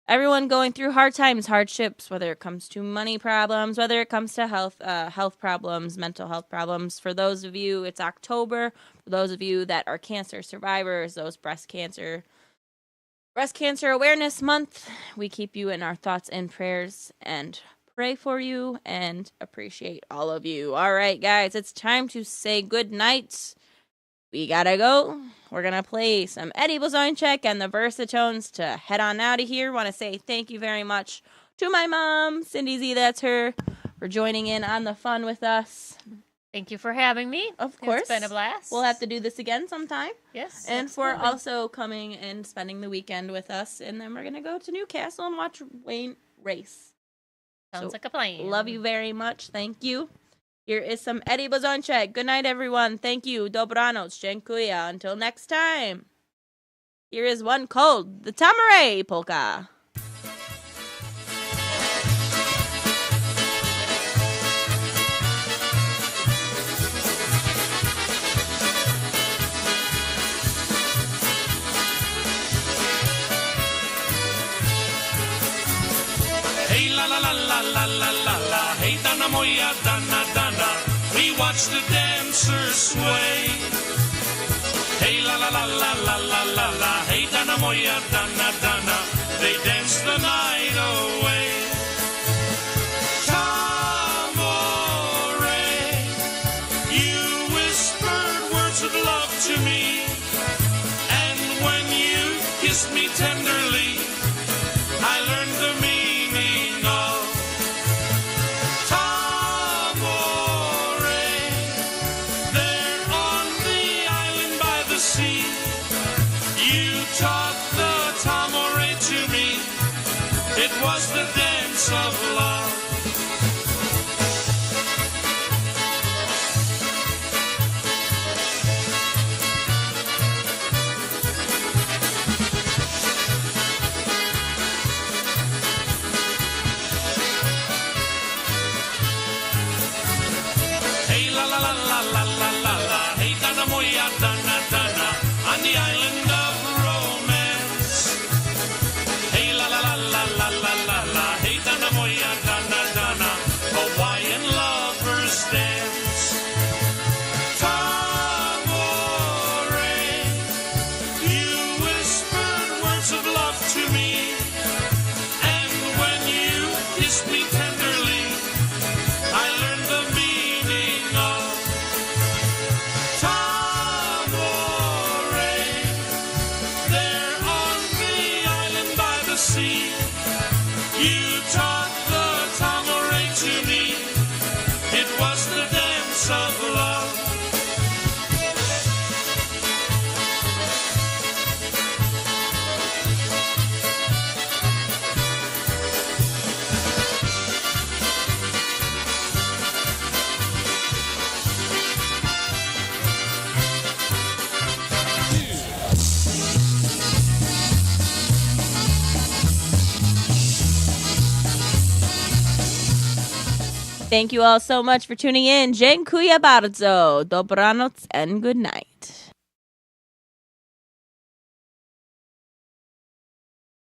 D: Everyone going through hard times, hardships, whether it comes to money problems, whether it comes to health problems, mental health problems. For those of you, it's October. For those of you that are cancer survivors, those breast cancer awareness month, we keep you in our thoughts and prayers and pray for you and appreciate all of you. All right, guys, it's time to say good night. We gotta go. We're gonna play some Eddie Blazonczyk and the Versatones to head on out of here. Want to say thank you very much to my mom, Cindy Z, that's her, for joining in on the fun with us.
E: Thank you for having me.
D: Of course.
E: It's been a blast.
D: We'll have to do this again sometime.
E: Yes.
D: And
E: absolutely.
D: for also coming and spending the weekend with us. And then we're gonna go to Newcastle and watch Wayne race.
E: Sounds like a plan.
D: Love you very much. Thank you. Here is some Eddie Blazonczyk. Good night, everyone. Thank you. Dobranoc. Dziękuję. Until next time. Here is one called the Tamare Polka.
C: Hey la la la la la la la la, hey Dana moja Dana Dana, we watch the dancers sway. Hey la la la la la la la la, hey Dana moja Dana Dana, they dance the night away. Tamore, you whispered words of love to me, and when you kissed me tenderly, I learned the meaning of Tamore. There on the island by the sea, you taught the Tamore to me. It was the dance of love. Hey la la la la la la la la, hey Dana moja Dana Dana, on the island of romance. Hey la la la la la la la la, hey Dana moja Dana Dana, Hawaiian lovers dance. Tamore, you whispered words of love to me, and when you kissed me tenderly, I learned the meaning of Tamore. There on the island by the sea, you taught the Tamore to me. It was the dance of love.
D: Thank you all so much for tuning in. Dziękuję bardzo. Dobranoc and good night.